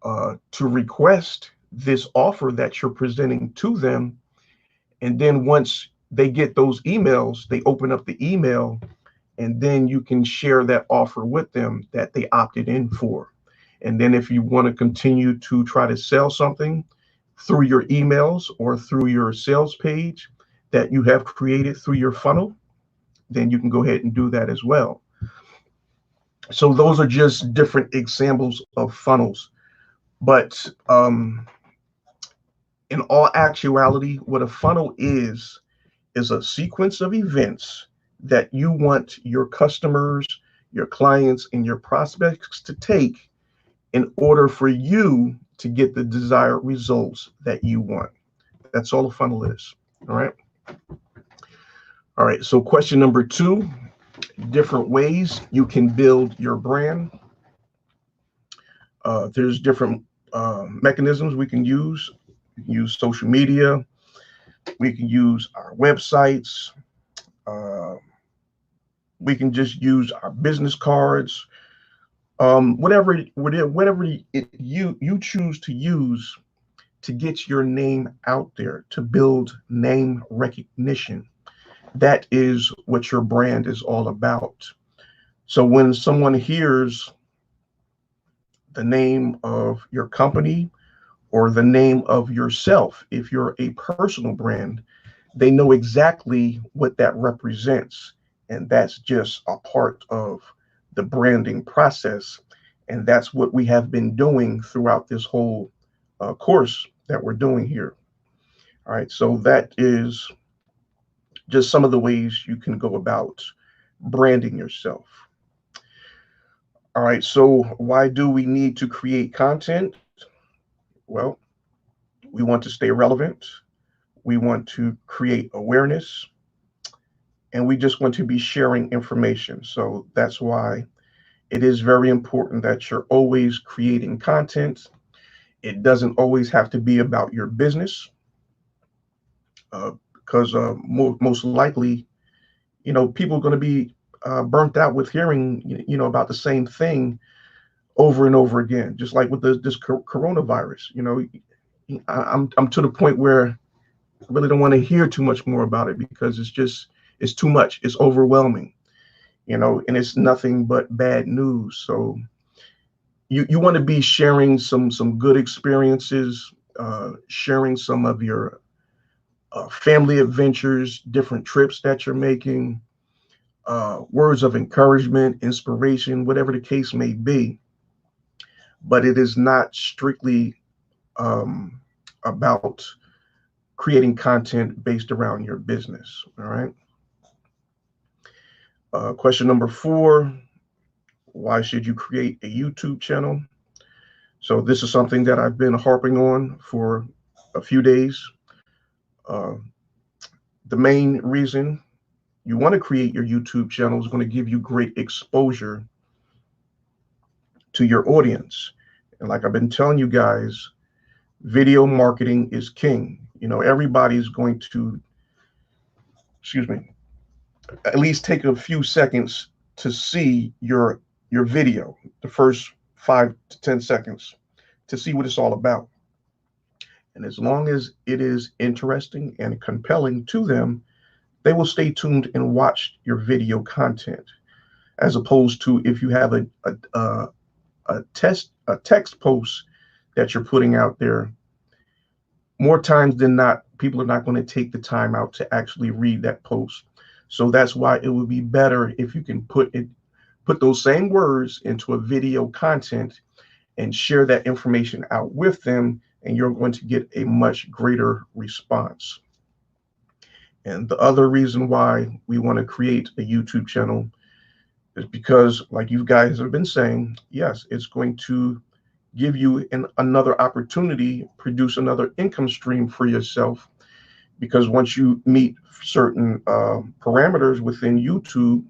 to request this offer that you're presenting to them. And then once they get those emails, they open up the email, and then you can share that offer with them that they opted in for. And then if you want to continue to try to sell something through your emails or through your sales page that you have created through your funnel, then you can go ahead and do that as well. So those are just different examples of funnels. But in all actuality, what a funnel is a sequence of events that you want your customers, your clients, and your prospects to take in order for you to get the desired results that you want. That's all a funnel is. All right. All right. So, question number 2, different ways you can build your brand. There's different mechanisms we can use. We can use social media, we can use our websites, uh, we can just use our business cards, whatever you choose to use to get your name out there, to build name recognition. That is what your brand is all about. So when someone hears the name of your company or the name of yourself, if you're a personal brand, they know exactly what that represents. And that's just a part of the branding process. And that's what we have been doing throughout this whole course that we're doing here. All right, so that is just some of the ways you can go about branding yourself. All right, so why do we need to create content? Well, we want to stay relevant. We want to create awareness, and we just want to be sharing information. So that's why it is very important that you're always creating content. It doesn't always have to be about your business, because most likely, people are going to be burnt out with hearing, about the same thing over and over again. Just like with this coronavirus, I'm to the point where I really don't want to hear too much more about it because it's too much. It's overwhelming, and it's nothing but bad news. So you want to be sharing some good experiences, sharing some of your family adventures, different trips that you're making, words of encouragement, inspiration, whatever the case may be. But it is not strictly about creating content based around your business. All right. Question number 4, why should you create a YouTube channel? So this is something that I've been harping on for a few days. Uh, the main reason you want to create your YouTube channel is going to give you great exposure to your audience. And like I've been telling you guys, video marketing is king. Everybody's going to, excuse me, at least take a few seconds to see your video, the first 5 to 10 seconds, to see what it's all about. And as long as it is interesting and compelling to them, they will stay tuned and watch your video content, as opposed to if you have a text post that you're putting out there. More times than not, people are not going to take the time out to actually read that post. So that's why it would be better if you can put those same words into a video content and share that information out with them, and you're going to get a much greater response. And the other reason why we want to create a YouTube channel is because, like you guys have been saying, yes, it's going to give you another opportunity, produce another income stream for yourself. Because once you meet certain parameters within YouTube,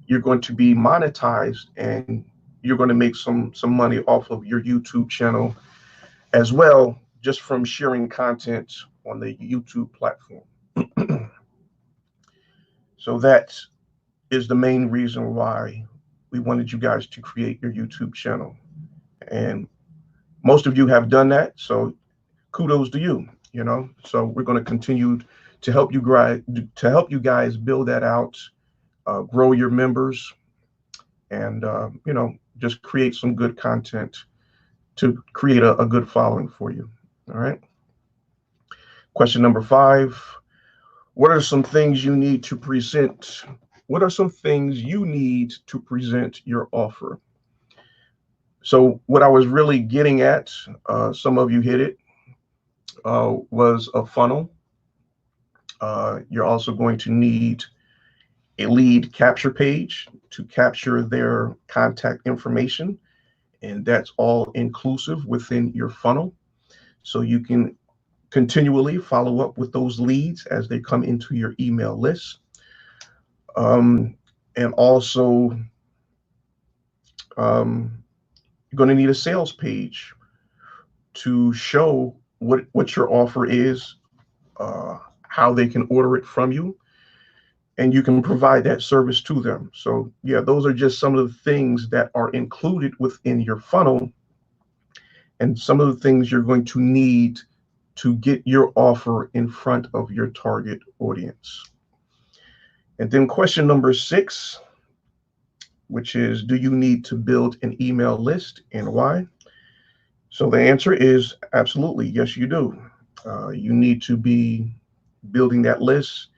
you're going to be monetized, and you're going to make some money off of your YouTube channel as well, just from sharing content on the YouTube platform. So that is the main reason why we wanted you guys to create your YouTube channel. And most of you have done that, so kudos to you. So we're going to continue to help you guys build that out, grow your members, and just create some good content to create a good following for you. All right. Question number 5. What are some things you need to present? What are some things you need to present your offer? So what I was really getting at, some of you hit it, was a funnel. You're also going to need a lead capture page to capture their contact information, and that's all inclusive within your funnel. So you can continually follow up with those leads as they come into your email list. And also, you're going to need a sales page to show what your offer is, how they can order it from you, and you can provide that service to them. So yeah, those are just some of the things that are included within your funnel, and some of the things you're going to need to get your offer in front of your target audience. And then question number 6, which is, do you need to build an email list and why? So the answer is absolutely, yes, you do. You need to be building that list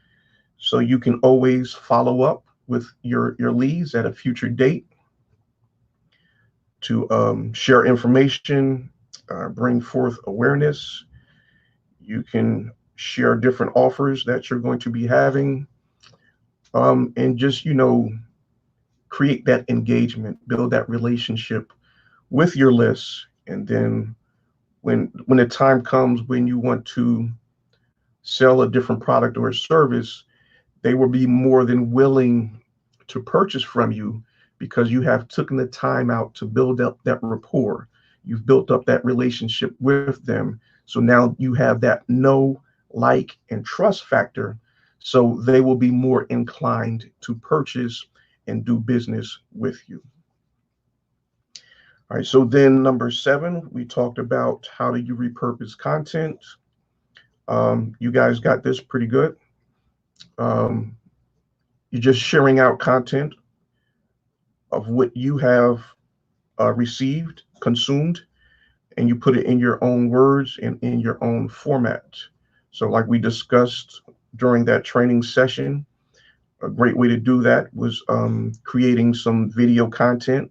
so you can always follow up with your leads at a future date to share information, bring forth awareness. You can share different offers that you're going to be having, and just, create that engagement, build that relationship with your list. And then when the time comes when you want to sell a different product or a service, they will be more than willing to purchase from you because you have taken the time out to build up that rapport. You've built up that relationship with them. So now you have that know, like, and trust factor. So they will be more inclined to purchase and do business with you. All right, so then number 7, we talked about how do you repurpose content. You guys got this pretty good. You're just sharing out content of what you have received, consumed, and you put it in your own words and in your own format. So like we discussed during that training session, a great way to do that was creating some video content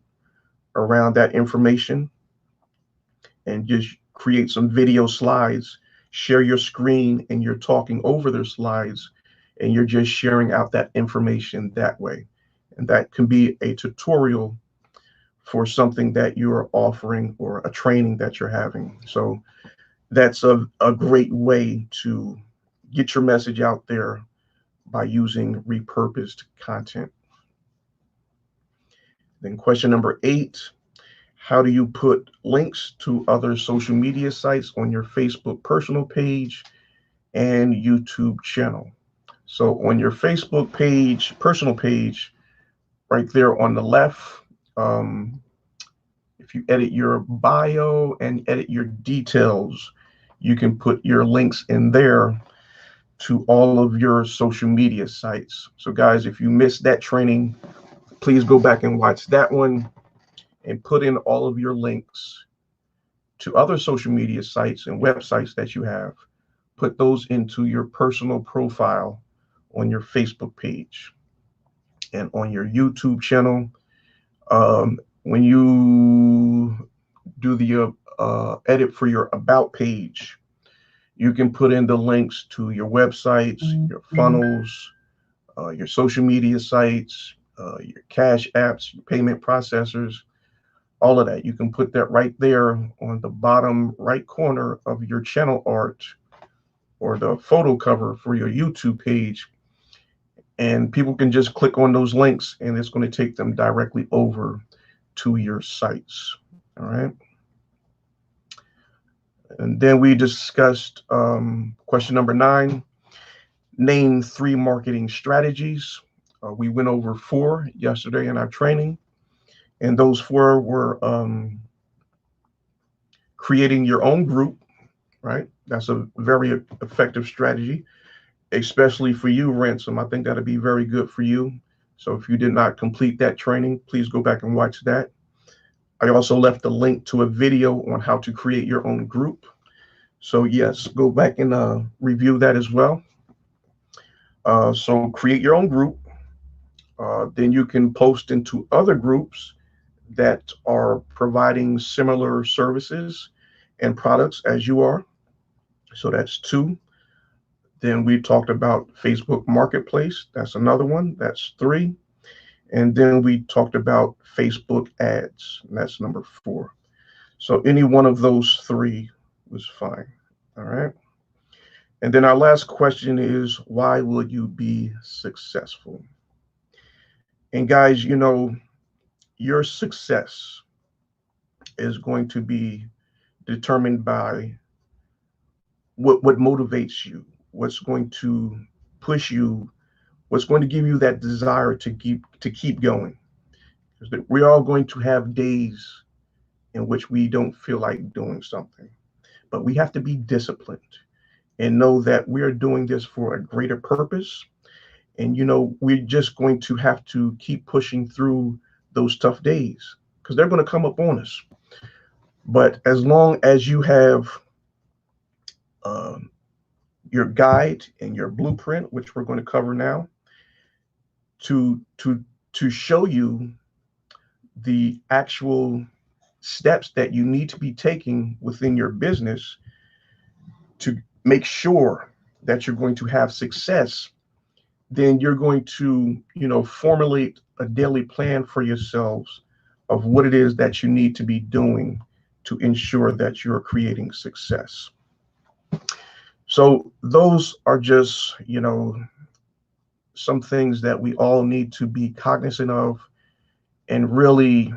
around that information, and just create some video slides, share your screen, and you're talking over their slides, and you're just sharing out that information that way. And that can be a tutorial for something that you're offering or a training that you're having. So that's a great way to get your message out there by using repurposed content. Then question number 8, how do you put links to other social media sites on your Facebook personal page and YouTube channel? So on your Facebook page, personal page, right there on the left, if you edit your bio and edit your details, you can put your links in there to all of your social media sites. So guys, if you missed that training, please go back and watch that one and put in all of your links to other social media sites and websites that you have. Put those into your personal profile on your Facebook page and on your YouTube channel. When you do the edit for your about page, you can put in the links to your websites, your funnels, your social media sites, your cash apps, your payment processors, all of that. You can put that right there on the bottom right corner of your channel art or the photo cover for your YouTube page. And people can just click on those links and it's going to take them directly over to your sites. All right. And then we discussed question number 9, name 3 marketing strategies. We went over 4 yesterday in our training, and those 4 were creating your own group, right? That's a very effective strategy. especially for you, Ransom. I think that'll be very good for you. So if you did not complete that training, please go back and watch that. I also left a link to a video on how to create your own group. So yes, go back and review that as well. So create your own group. Then you can post into other groups that are providing similar services and products as you are. So that's two. Then we talked about Facebook Marketplace. That's another one. That's three. And then we talked about Facebook ads. And that's number four. So any one of those three was fine. All right. And then our last question is, why will you be successful? And guys, your success is going to be determined by what motivates you, what's going to push you, what's going to give you that desire to keep going. Because we're all going to have days in which we don't feel like doing something, but we have to be disciplined and know that we are doing this for a greater purpose. And we're just going to have to keep pushing through those tough days because they're going to come up on us. But as long as you have your guide and your blueprint, which we're going to cover now, to show you the actual steps that you need to be taking within your business to make sure that you're going to have success, then you're going to, formulate a daily plan for yourselves of what it is that you need to be doing to ensure that you're creating success. So those are just, some things that we all need to be cognizant of and really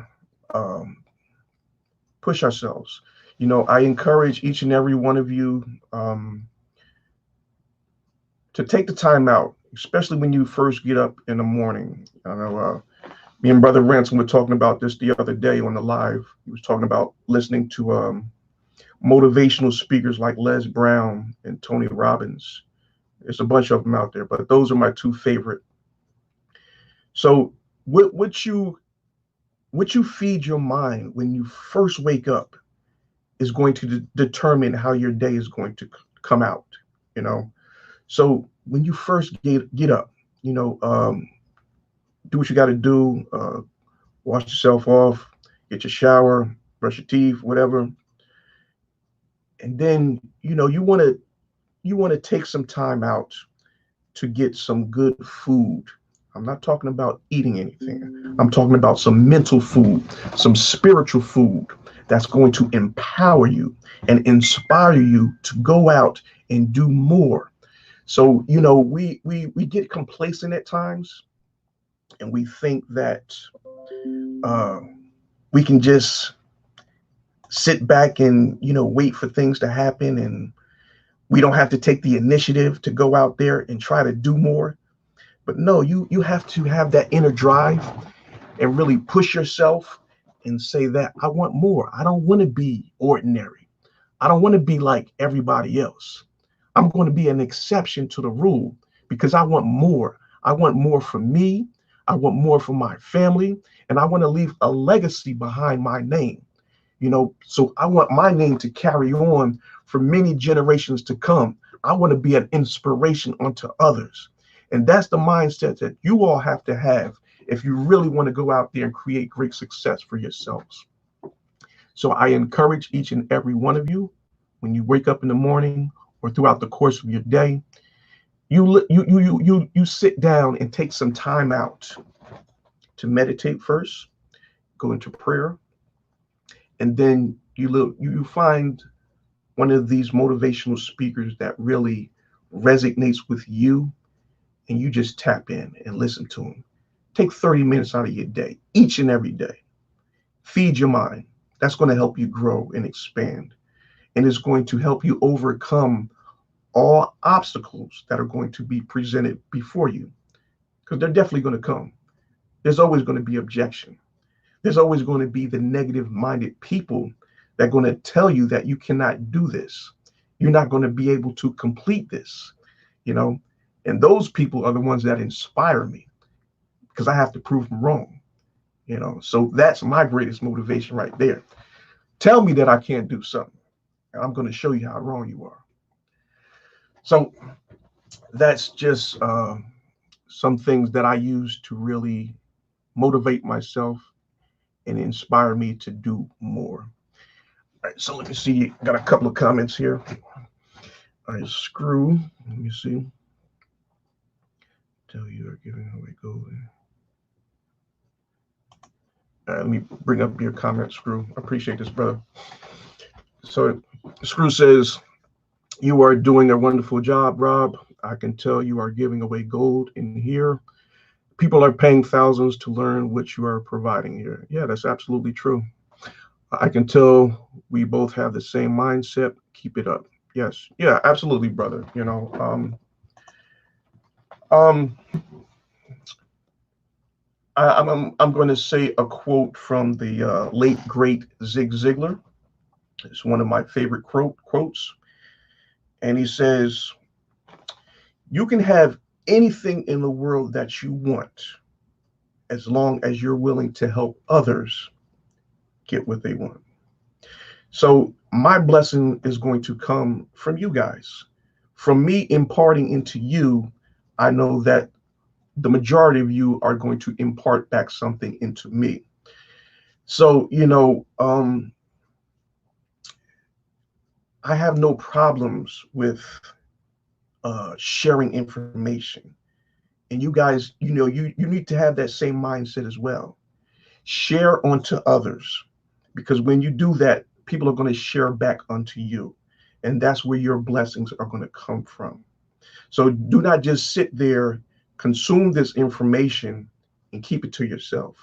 push ourselves. I encourage each and every one of you to take the time out, especially when you first get up in the morning. I know me and Brother Ransom were talking about this the other day on the live. He was talking about listening to motivational speakers like Les Brown and Tony Robbins. There's a bunch of them out there, but those are my two favorite. So what you feed your mind when you first wake up is going to determine how your day is going to come out. So when you first get up, do what you got to do, wash yourself off, get your shower, brush your teeth, whatever. And then, you want to take some time out to get some good food. I'm not talking about eating anything. I'm talking about some mental food, some spiritual food that's going to empower you and inspire you to go out and do more. So, we get complacent at times, and we think that we can just sit back and, wait for things to happen, and we don't have to take the initiative to go out there and try to do more. But no, you have to have that inner drive and really push yourself and say that I want more. I don't want to be ordinary. I don't want to be like everybody else. I'm going to be an exception to the rule because I want more. I want more for me. I want more for my family. And I want to leave a legacy behind my name. So I want my name to carry on for many generations to come. I want to be an inspiration unto others. And that's the mindset that you all have to have if you really want to go out there and create great success for yourselves. So I encourage each and every one of you, when you wake up in the morning or throughout the course of your day, you sit down and take some time out to meditate first, go into prayer, and then you find one of these motivational speakers that really resonates with you, and you just tap in and listen to them. Take 30 minutes out of your day, each and every day. Feed your mind. That's going to help you grow and expand. And it's going to help you overcome all obstacles that are going to be presented before you, because they're definitely going to come. There's always going to be objection. There's always going to be the negative-minded people that are going to tell you that you cannot do this. You're not going to be able to complete this. And those people are the ones that inspire me because I have to prove them wrong. So that's my greatest motivation right there. Tell me that I can't do something, and I'm going to show you how wrong you are. So that's just some things that I use to really motivate myself and inspire me to do more. All right, so let me see. Got a couple of comments here. All right, screw. Let me see. Tell you are giving away gold. Let me bring up your comment, Screw. I appreciate this, brother. So Screw says, you are doing a wonderful job, Rob. I can tell you are giving away gold in here. People are paying thousands to learn what you are providing here. Yeah, that's absolutely true. I can tell we both have the same mindset. Keep it up. Yes. Yeah, absolutely, brother. I'm going to say a quote from the late great Zig Ziglar. It's one of my favorite quotes, and he says, "You can have anything in the world that you want, as long as you're willing to help others get what they want." So my blessing is going to come from you guys, from me imparting into you. I know that the majority of you are going to impart back something into me. So, I have no problems with sharing information. And you guys, you need to have that same mindset as well. Share onto others, because when you do that, people are going to share back unto you. And that's where your blessings are going to come from. So do not just sit there, consume this information, and keep it to yourself.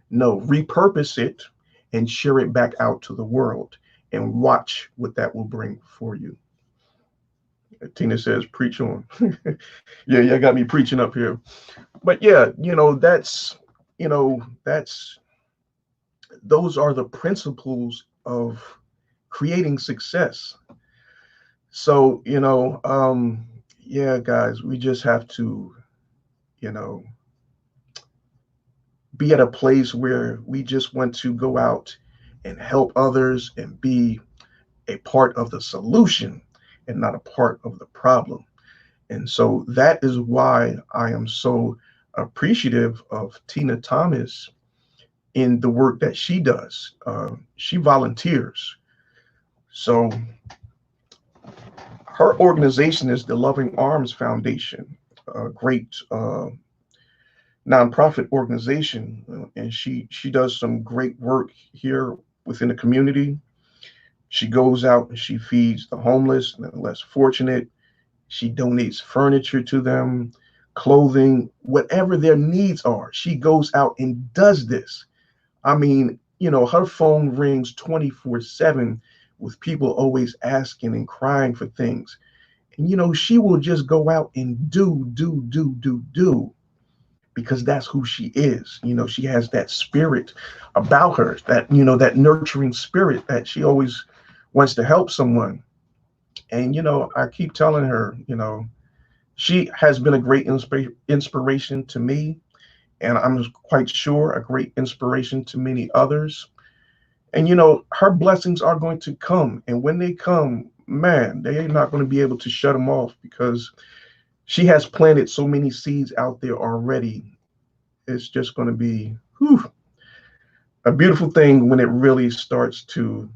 No, repurpose it and share it back out to the world, and watch what that will bring for you. Tina says, preach on. Yeah, got me preaching up here. But yeah, that's those are the principles of creating success. So, yeah, guys, we just have to, you know, be at a place where we just want to go out and help others and be a part of the solution and not a part of the problem. And so that is why I am so appreciative of Tina Thomas in the work that she does. She volunteers. So her organization is the Loving Arms Foundation, a great nonprofit organization, and she does some great work here within the community. She goes out and she feeds the homeless and the less fortunate. She donates furniture to them, clothing, whatever their needs are. She goes out and does this. I mean, her phone rings 24/7 with people always asking and crying for things. And, she will just go out and do, because that's who she is. She has that spirit about her, that nurturing spirit that she always wants to help someone. And, I keep telling her, she has been a great inspiration to me. And I'm quite sure a great inspiration to many others. And, her blessings are going to come. And when they come, man, they're not going to be able to shut them off, because she has planted so many seeds out there already. It's just going to be a beautiful thing when it really starts to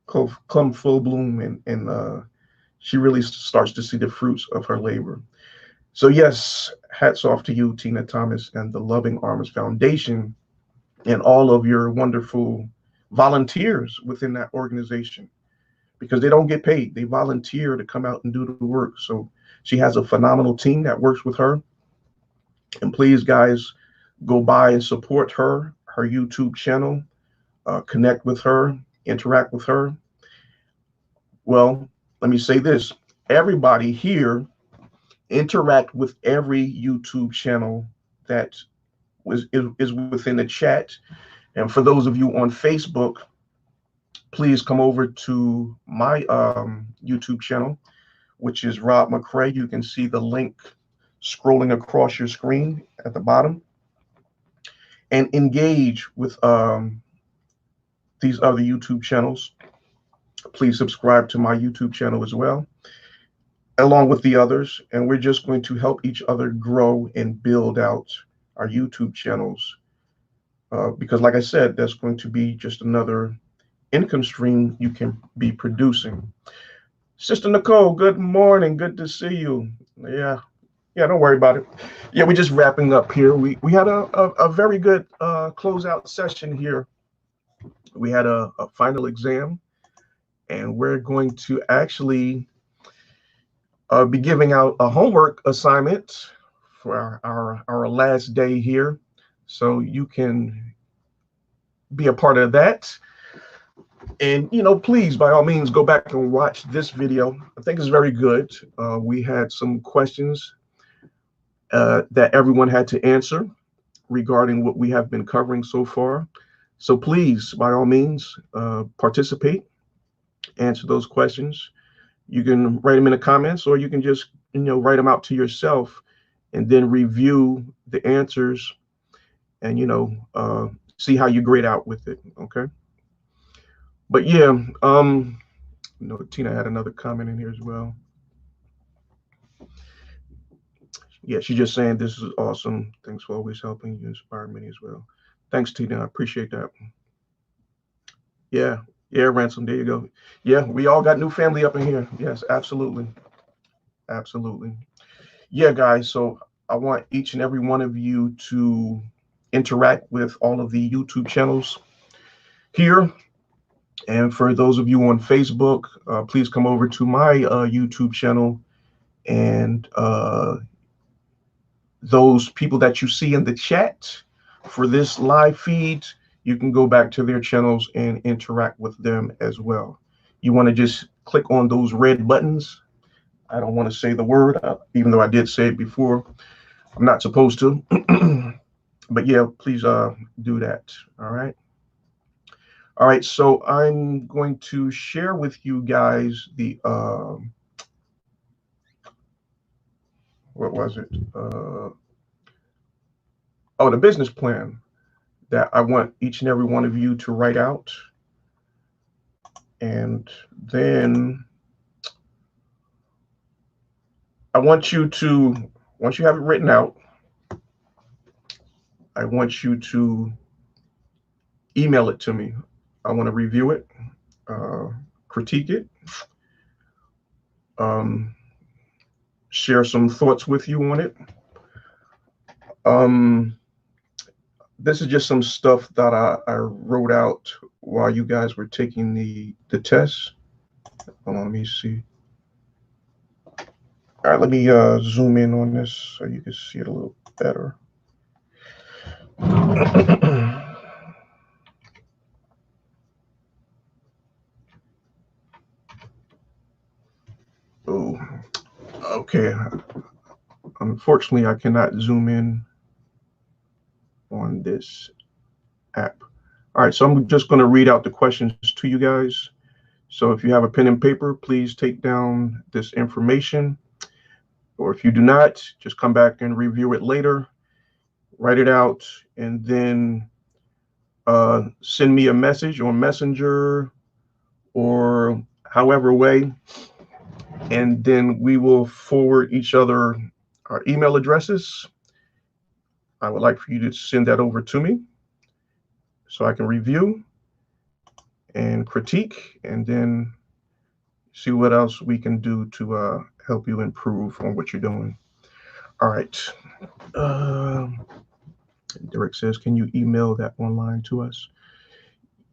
come full bloom, and she really starts to see the fruits of her labor. So yes, hats off to you, Tina Thomas, and the Loving Arms Foundation, and all of your wonderful volunteers within that organization, because they don't get paid. They volunteer to come out and do the work. So she has a phenomenal team that works with her. And please, guys, go by and support her YouTube channel, connect with her, interact with her. Well, let me say this. Everybody here interact with every YouTube channel that is within the chat. And for those of you on Facebook, please come over to my YouTube channel, which is Rob McCray. You can see the link scrolling across your screen at the bottom, and engage with these other YouTube channels. Please subscribe to my YouTube channel as well, along with the others. And we're just going to help each other grow and build out our YouTube channels. Because like I said, that's going to be just another income stream you can be producing. Sister Nicole, good morning. Good to see you. Yeah, don't worry about it. Yeah, we're just wrapping up here. We had a very good closeout session here. We had a final exam, and we're going to actually be giving out a homework assignment for our last day here. So you can be a part of that. And, please, by all means, go back and watch this video. I think it's very good. We had some questions that everyone had to answer regarding what we have been covering so far. So please, by all means, participate, answer those questions. You can write them in the comments, or you can just, write them out to yourself and then review the answers and, see how you grade out with it. Okay. But yeah, Tina had another comment in here as well. Yeah, she's just saying this is awesome. Thanks for always helping. You inspire many as well. Thanks, Tina. I appreciate that. Yeah, Ransom. There you go. Yeah, we all got new family up in here. Yes, absolutely. Absolutely. Yeah, guys. So I want each and every one of you to interact with all of the YouTube channels here. And for those of you on Facebook, please come over to my YouTube channel, and those people that you see in the chat for this live feed, you can go back to their channels and interact with them as well. You want to just click on those red buttons. I don't want to say the word, even though I did say it before. I'm not supposed to. But yeah, please do that. All right. All right, so I'm going to share with you guys the, what was it? The business plan that I want each and every one of you to write out. And then I want you to, once you have it written out, I want you to email it to me. I want to review it, critique it, share some thoughts with you on it. This is just some stuff that I wrote out while you guys were taking the test. Hold on, let me see. All right, let me zoom in on this so you can see it a little better. Oh, okay. Unfortunately, I cannot zoom in on this app. All right, so I'm just going to read out the questions to you guys. So if you have a pen and paper, please take down this information. Or if you do not, just come back and review it later, write it out, and then send me a message on Messenger or however way. And then we will forward each other our email addresses. I would like for you to send that over to me so I can review and critique, and then see what else we can do to help you improve on what you're doing. All right. Derek says, can you email that online to us?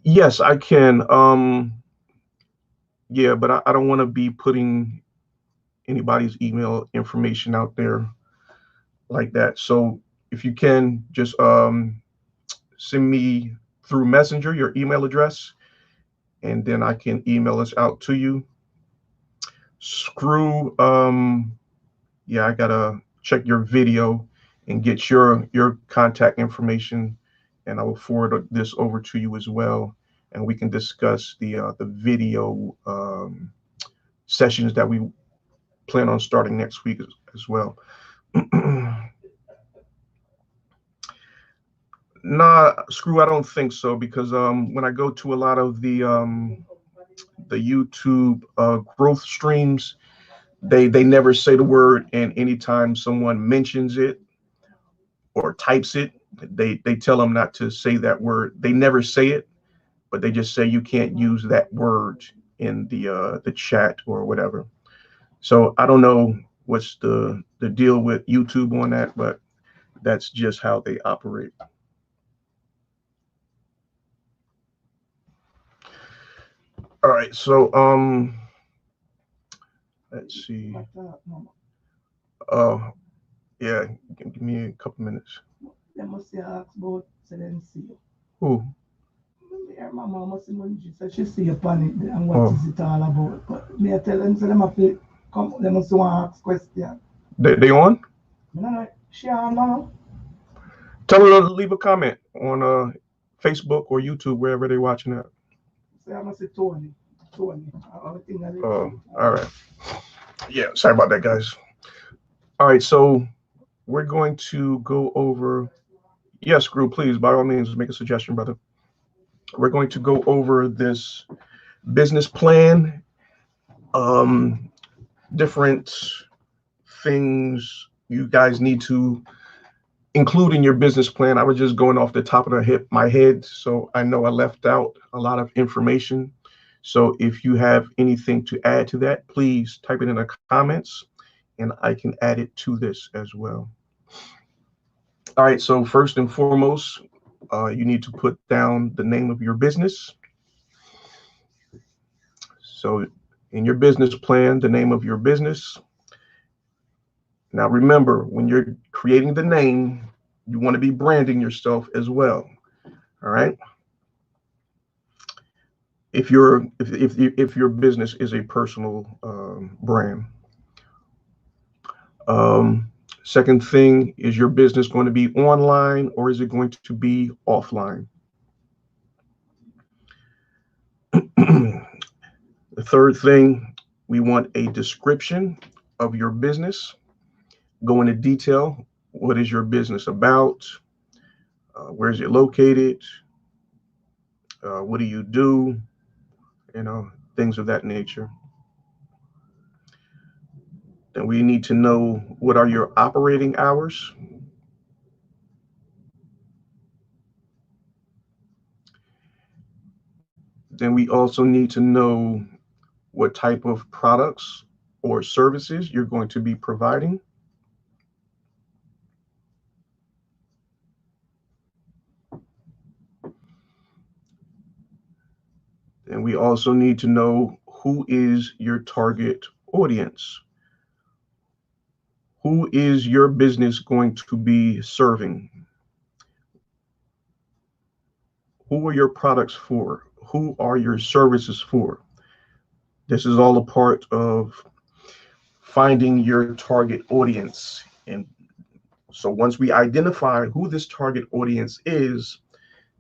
Yes, I can. Yeah, but I don't want to be putting anybody's email information out there like that. So if you can, just send me through Messenger your email address, and then I can email this out to you. Screw, yeah, I gotta check your video and get your contact information, and I will forward this over to you as well, and we can discuss the video sessions that we plan on starting next week as well. Nah, Screw, I don't think so, because when I go to a lot of the YouTube growth streams, they never say the word, and anytime someone mentions it or types it, they tell them not to say that word. They never say it, but they just say you can't use that word in the chat or whatever. So I don't know what's the deal with YouTube on that, but that's just how they operate. All right, so let's see. Yeah, give me a couple minutes. They must ask about Silencio. Who? My mama said she see upon it and what is it all about. But me I tell them so them have to come, they must want to ask questions. They on? No, she on now. Tell her to leave a comment on Facebook or YouTube, wherever they're watching it. So I must say Tony. All right. Yeah, sorry about that, guys. All right, so we're going to go over. Yes, Group, please, by all means, make a suggestion, brother. We're going to go over this business plan, different things you guys need to include in your business plan. I was just going off the top of my head, so I know I left out a lot of information. So if you have anything to add to that, please type it in the comments, and I can add it to this as well. All right, so first and foremost, you need to put down the name of your business. So in your business plan, the name of your business. Now remember, when you're creating the name, you want to be branding yourself as well. All right. If your business is a personal brand. Second thing, is your business going to be online or is it going to be offline? The third thing, we want a description of your business. Go into detail. What is your business about? Where is it located? What do you do? Things of that nature. Then we need to know, what are your operating hours? Then we also need to know what type of products or services you're going to be providing. And we also need to know, who is your target audience? Who is your business going to be serving? Who are your products for? Who are your services for? This is all a part of finding your target audience. And so once we identify who this target audience is,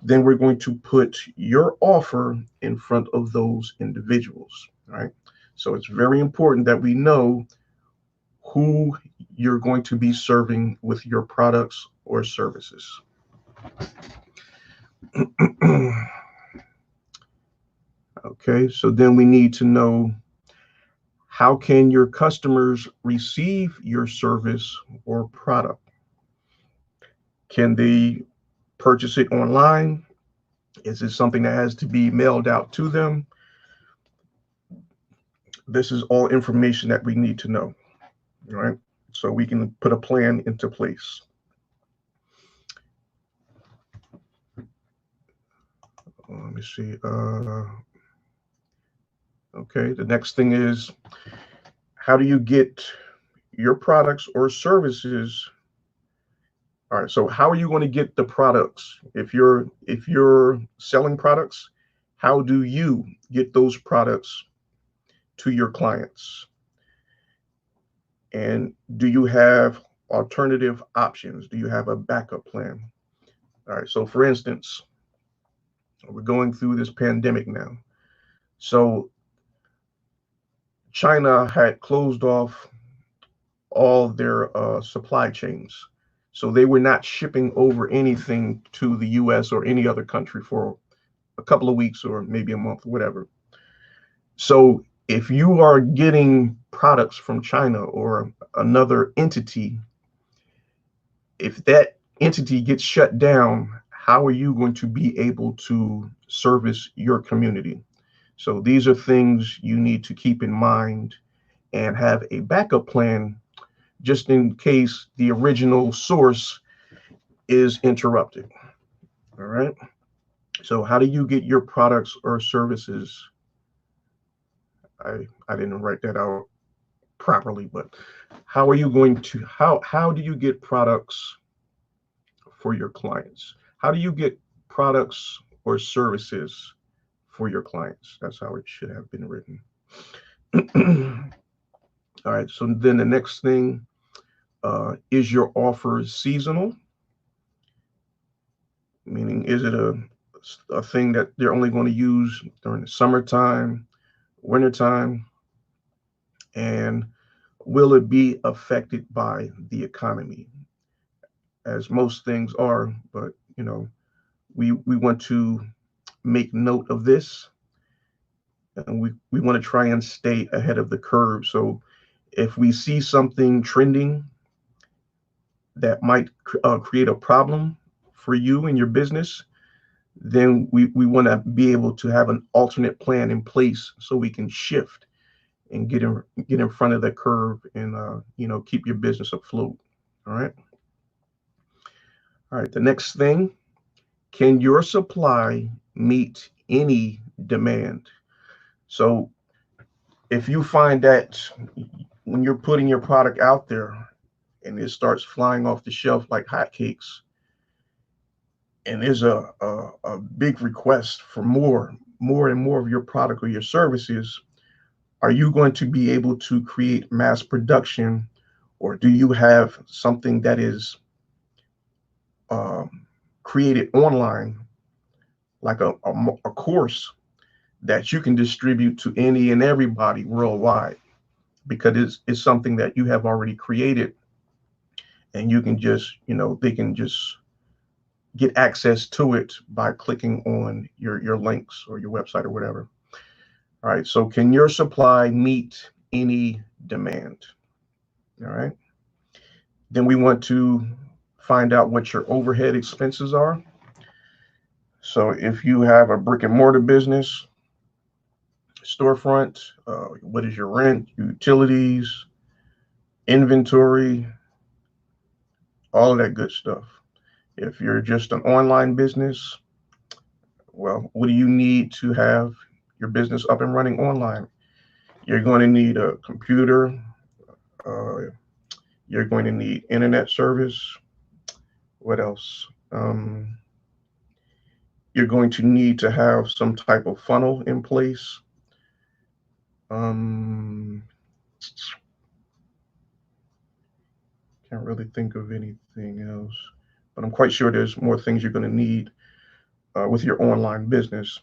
then we're going to put your offer in front of those individuals, right? So it's very important that we know who you're going to be serving with your products or services. Okay, so then we need to know, how can your customers receive your service or product? Can they purchase it online? Is it something that has to be mailed out to them? This is all information that we need to know, right? So we can put a plan into place. Let me see. Okay, the next thing is, how do you get your products or services? All right, so how are you going to get the products? If you're selling products, how do you get those products to your clients? And do you have alternative options? Do you have a backup plan? All right, so for instance, we're going through this pandemic now. So China had closed off all their supply chains. So they were not shipping over anything to the US or any other country for a couple of weeks or maybe a month, whatever. So if you are getting products from China or another entity, if that entity gets shut down, how are you going to be able to service your community? So these are things you need to keep in mind and have a backup plan just in case the original source is interrupted. All right. So how do you get your products or services? I didn't write that out properly, but how are you going to how do you get products for your clients? How do you get products or services for your clients? That's how it should have been written. All right. So then the next thing, is your offer seasonal? Meaning, is it a thing that they're only going to use during the summertime, wintertime, and will it be affected by the economy? As most things are, but we want to make note of this, and we want to try and stay ahead of the curve. So if we see something trending that might create a problem for you and your business, then we want to be able to have an alternate plan in place so we can shift and get in front of the curve and keep your business afloat. All right. All right. The next thing, can your supply meet any demand? So if you find that when you're putting your product out there and it starts flying off the shelf like hotcakes, and there's a big request for more and more of your product or your services, are you going to be able to create mass production, or do you have something that is created online, like a course that you can distribute to any and everybody worldwide? Because it's something that you have already created, and you can just, they can just get access to it by clicking on your links or your website or whatever. All right. So can your supply meet any demand? All right. Then we want to find out what your overhead expenses are. So if you have a brick and mortar business, storefront, what is your rent, utilities, inventory, all of that good stuff. If you're just an online business, well, what do you need to have your business up and running online? You're going to need a computer. Uh, you're going to need internet service. What else? You're going to need to have some type of funnel in place. Can't really think of anything else, but I'm quite sure there's more things you're going to need with your online business.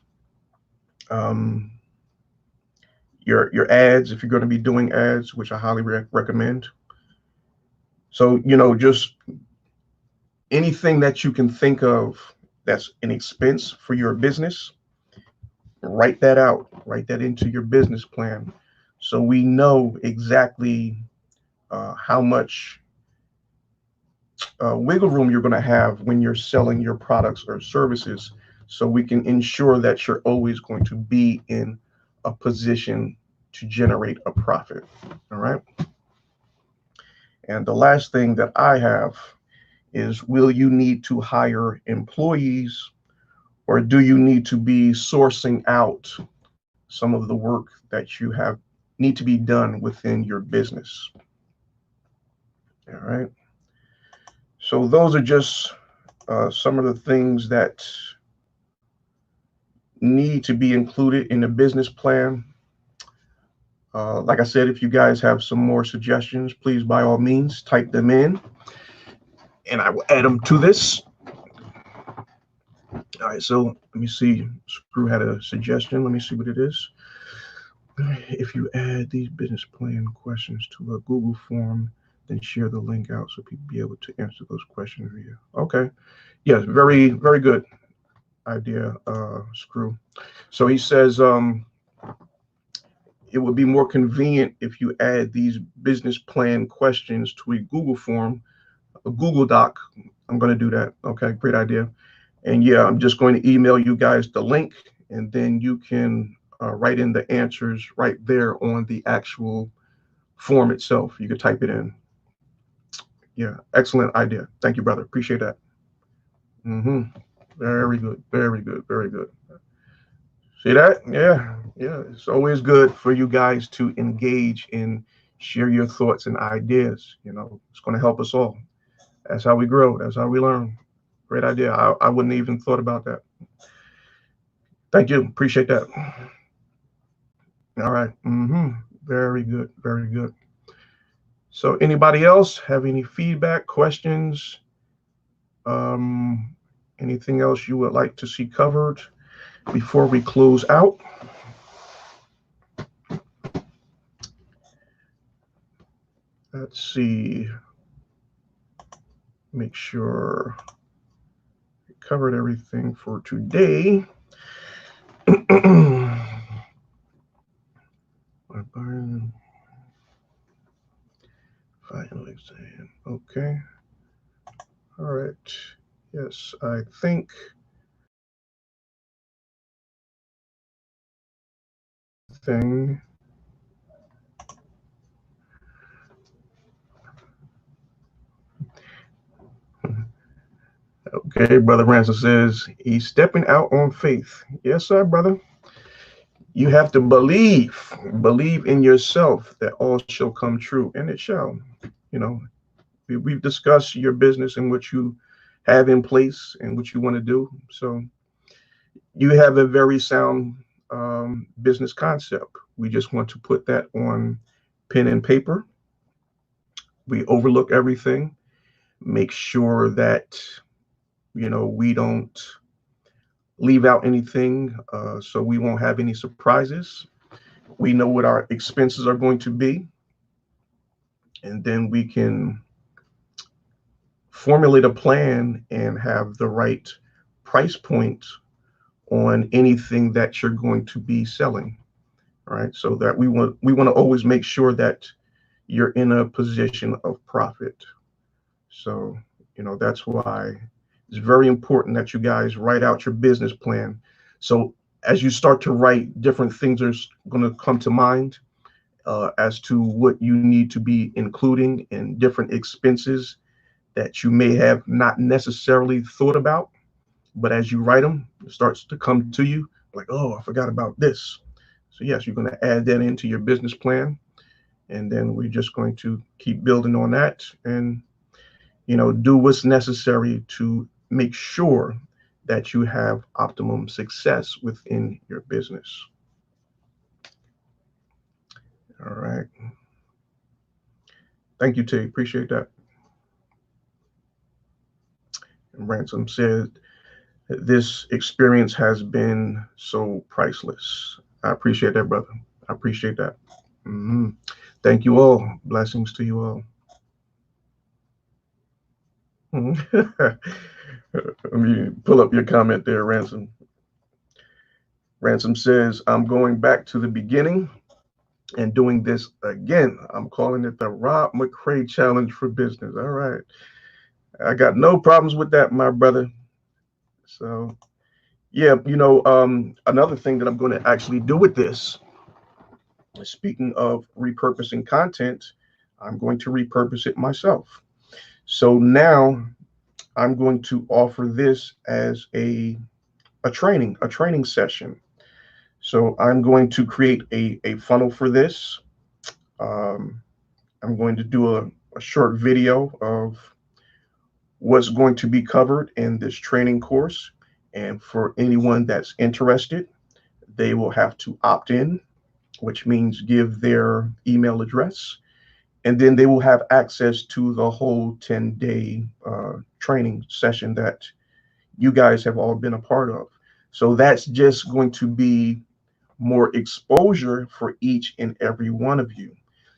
Um, your ads, if you're going to be doing ads, which I highly recommend. So just anything that you can think of that's an expense for your business, write that out, write that into your business plan, so we know exactly how much wiggle room you're going to have when you're selling your products or services, so we can ensure that you're always going to be in a position to generate a profit. All right. And the last thing that I have is, will you need to hire employees, or do you need to be sourcing out some of the work that you have need to be done within your business? All right. So those are just some of the things that need to be included in the business plan. Like I said, if you guys have some more suggestions, please by all means type them in, and I will add them to this. All right, so let me see. Screw had a suggestion. Let me see what it is. If you add these business plan questions to a Google form, then share the link out so people be able to answer those questions for you. Okay. Yes, very, very good idea, Screw. So he says it would be more convenient if you add these business plan questions to a Google form, a Google Doc. I'm going to do that. Okay, great idea. And yeah, I'm just going to email you guys the link, and then you can write in the answers right there on the actual form itself. You could type it in. Yeah, excellent idea. Thank you, brother. Appreciate that. Very good. Very good. Very good. See that? Yeah, yeah. It's always good for you guys to engage and share your thoughts and ideas. You know, it's going to help us all. That's how we grow. That's how we learn. Great idea. I wouldn't even thought about that. Thank you. Appreciate that. All right. Very good. Very good. So anybody else have any feedback, questions, um, anything else you would like to see covered before we close out? Let's see. Make sure we covered everything for today. Final exam. Okay. All right. Yes, I think thing. Okay, Brother Ransom says he's stepping out on faith. Yes, sir, brother. You have to believe in yourself that all shall come true, and it shall. You know, we've discussed your business and what you have in place and what you want to do. So you have a very sound business concept. We just want to put that on pen and paper. We overlook everything, make sure that we don't leave out anything, so we won't have any surprises. We know what our expenses are going to be, and then we can formulate a plan and have the right price point on anything that you're going to be selling. All right, so that we want to always make sure that you're in a position of profit. So that's why it's very important that you guys write out your business plan. So as you start to write, different things are going to come to mind as to what you need to be including in different expenses that you may have not necessarily thought about. But as you write them, it starts to come to you like, oh, I forgot about this. So yes, you're going to add that into your business plan. And then we're just going to keep building on that and, do what's necessary to make sure that you have optimum success within your business. All right. Thank you, T. Appreciate that. And Ransom said, this experience has been so priceless. I appreciate that, brother. I appreciate that. Thank you all. Blessings to you all. Let me pull up your comment there, Ransom. Ransom says, I'm going back to the beginning and doing this again. I'm calling it the Rob McCray Challenge for Business. All right. I got no problems with that, my brother. So, yeah, another thing that I'm going to actually do with this, speaking of repurposing content, I'm going to repurpose it myself. So now I'm going to offer this as a training session. So I'm going to create a funnel for this. I'm going to do a short video of what's going to be covered in this training course. And for anyone that's interested, they will have to opt in, which means give their email address. And then they will have access to the whole 10-day training session that you guys have all been a part of. So that's just going to be more exposure for each and every one of you.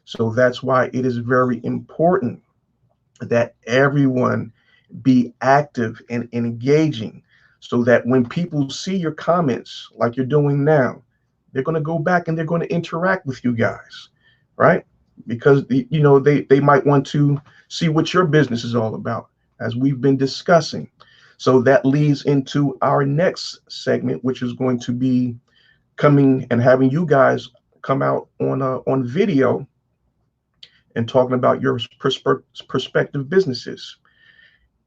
So that's why it is very important that everyone be active and engaging, so that when people see your comments like you're doing now, they're going to go back and they're going to interact with you guys, right? Because they might want to see what your business is all about, as we've been discussing. So that leads into our next segment, which is going to be coming and having you guys come out on video and talking about your prospective businesses.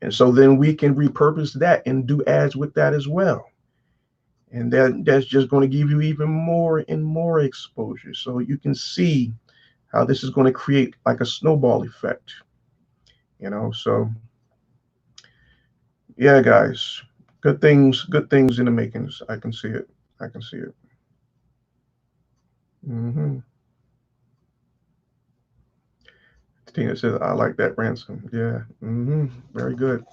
And so then we can repurpose that and do ads with that as well. And that's just going to give you even more and more exposure. So you can see how this is going to create like a snowball effect. So yeah, guys, good things in the makings. I can see it. I can see it. hmm Tina says, I like that ransom. Yeah. Very good.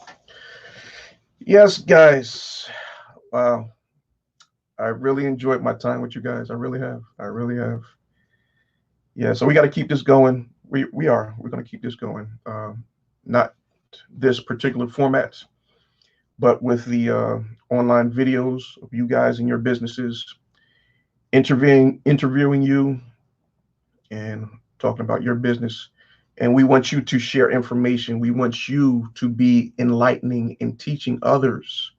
Yes, guys. Wow. I really enjoyed my time with you guys. I really have. I really have. Yeah. So we got to keep this going. We're going to keep this going. Not this particular format, but with the online videos of you guys and your businesses, interviewing you and talking about your business. And we want you to share information. We want you to be enlightening and teaching others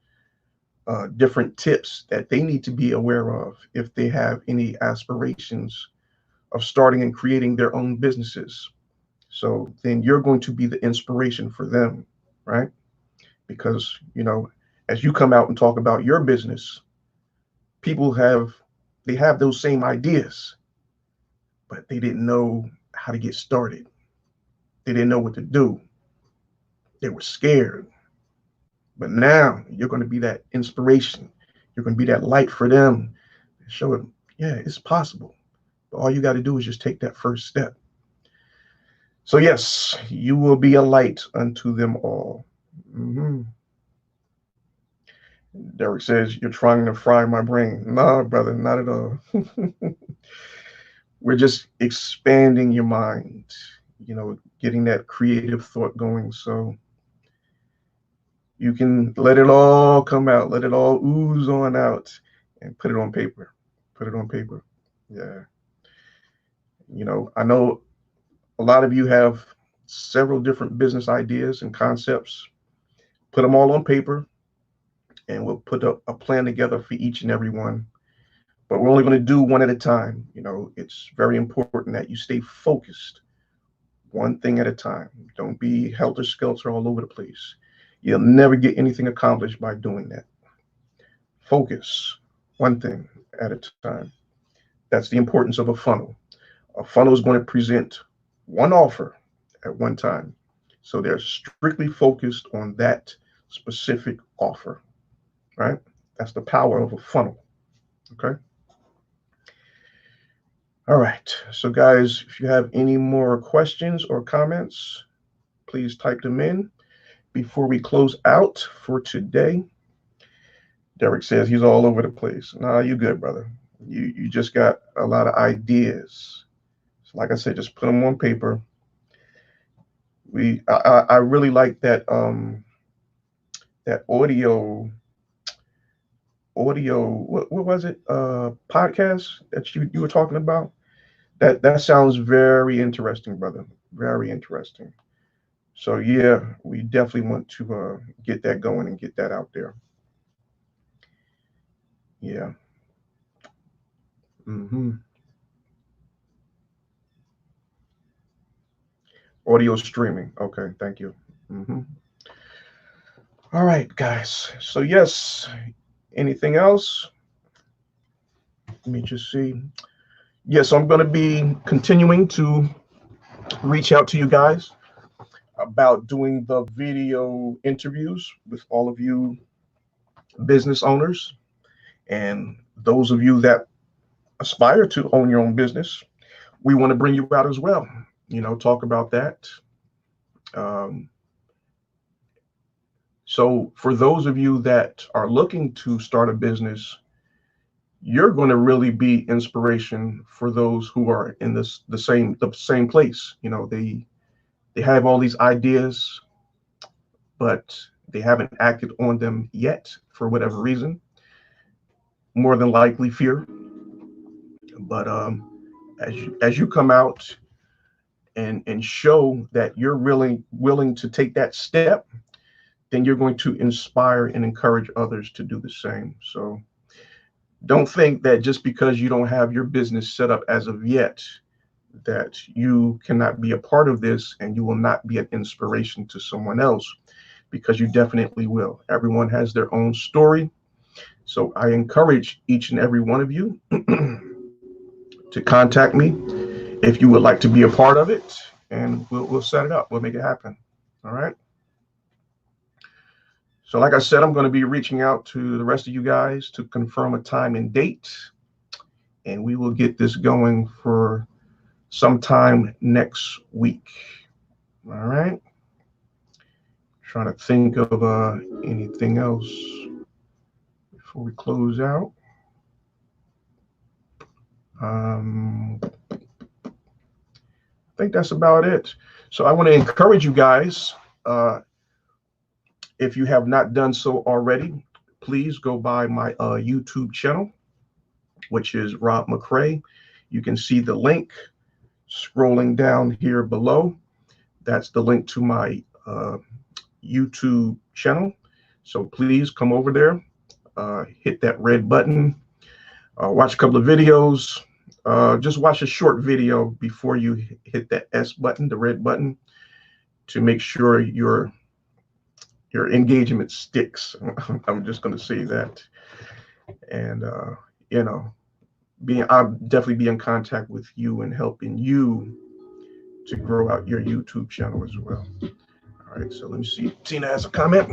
different tips that they need to be aware of if they have any aspirations of starting and creating their own businesses. So then you're going to be the inspiration for them, right? Because, as you come out and talk about your business, people they have those same ideas, but they didn't know how to get started. They didn't know what to do. They were scared. But now you're going to be that inspiration. You're going to be that light for them. Show them, yeah, it's possible. But all you got to do is just take that first step. So yes, you will be a light unto them all. hmm Derek says, you're trying to fry my brain. No, brother, not at all. We're just expanding your mind, getting that creative thought going. So you can let it all come out, let it all ooze on out and put it on paper. Put it on paper. Yeah. I know a lot of you have several different business ideas and concepts. Put them all on paper and we'll put a plan together for each and every one. But we're only going to do one at a time. It's very important that you stay focused, one thing at a time. Don't be helter skelter all over the place. You'll never get anything accomplished by doing that. Focus, one thing at a time. That's the importance of a funnel. A funnel is going to present one offer at one time. So they're strictly focused on that specific offer, right? That's the power of a funnel. Okay. All right. So, guys, if you have any more questions or comments, please type them in before we close out for today. Derek says he's all over the place. Nah, you good, brother. You just got a lot of ideas. So like I said, just put them on paper. I really like that audio what was it, podcast that you were talking about. That sounds very interesting, brother. Very interesting. So yeah, we definitely want to get that going and get that out there. Yeah. hmm Audio streaming. Okay, thank you. hmm All right, guys. So yes, anything else? Let me just see. Yes, I'm going to be continuing to reach out to you guys about doing the video interviews with all of you business owners and those of you that aspire to own your own business. We want to bring you out as well, talk about that. Um, so for those of you that are looking to start a business, you're going to really be inspiration for those who are in the same place. You know, they have all these ideas, but they haven't acted on them yet for whatever reason. More than likely fear. But as you come out and show that you're really willing to take that step, then you're going to inspire and encourage others to do the same. So don't think that just because you don't have your business set up as of yet, that you cannot be a part of this and you will not be an inspiration to someone else, because you definitely will. Everyone has their own story. So I encourage each and every one of you to contact me if you would like to be a part of it, and we'll set it up. We'll make it happen. All right. So like I said, I'm going to be reaching out to the rest of you guys to confirm a time and date, and we will get this going for sometime next week. All right. Trying to think of anything else before we close out. I think that's about it. So I want to encourage you guys, if you have not done so already, please go by my YouTube channel, which is Rob McCray. You can see the link scrolling down here below. That's the link to my YouTube channel. So please come over there, hit that red button, watch a couple of videos. Just watch a short video before you hit that S button, the red button, to make sure your engagement sticks. I'm just going to say that. And, you know, I'll definitely be in contact with you and helping you to grow out your YouTube channel as well. All right, so let me see. Tina has a comment.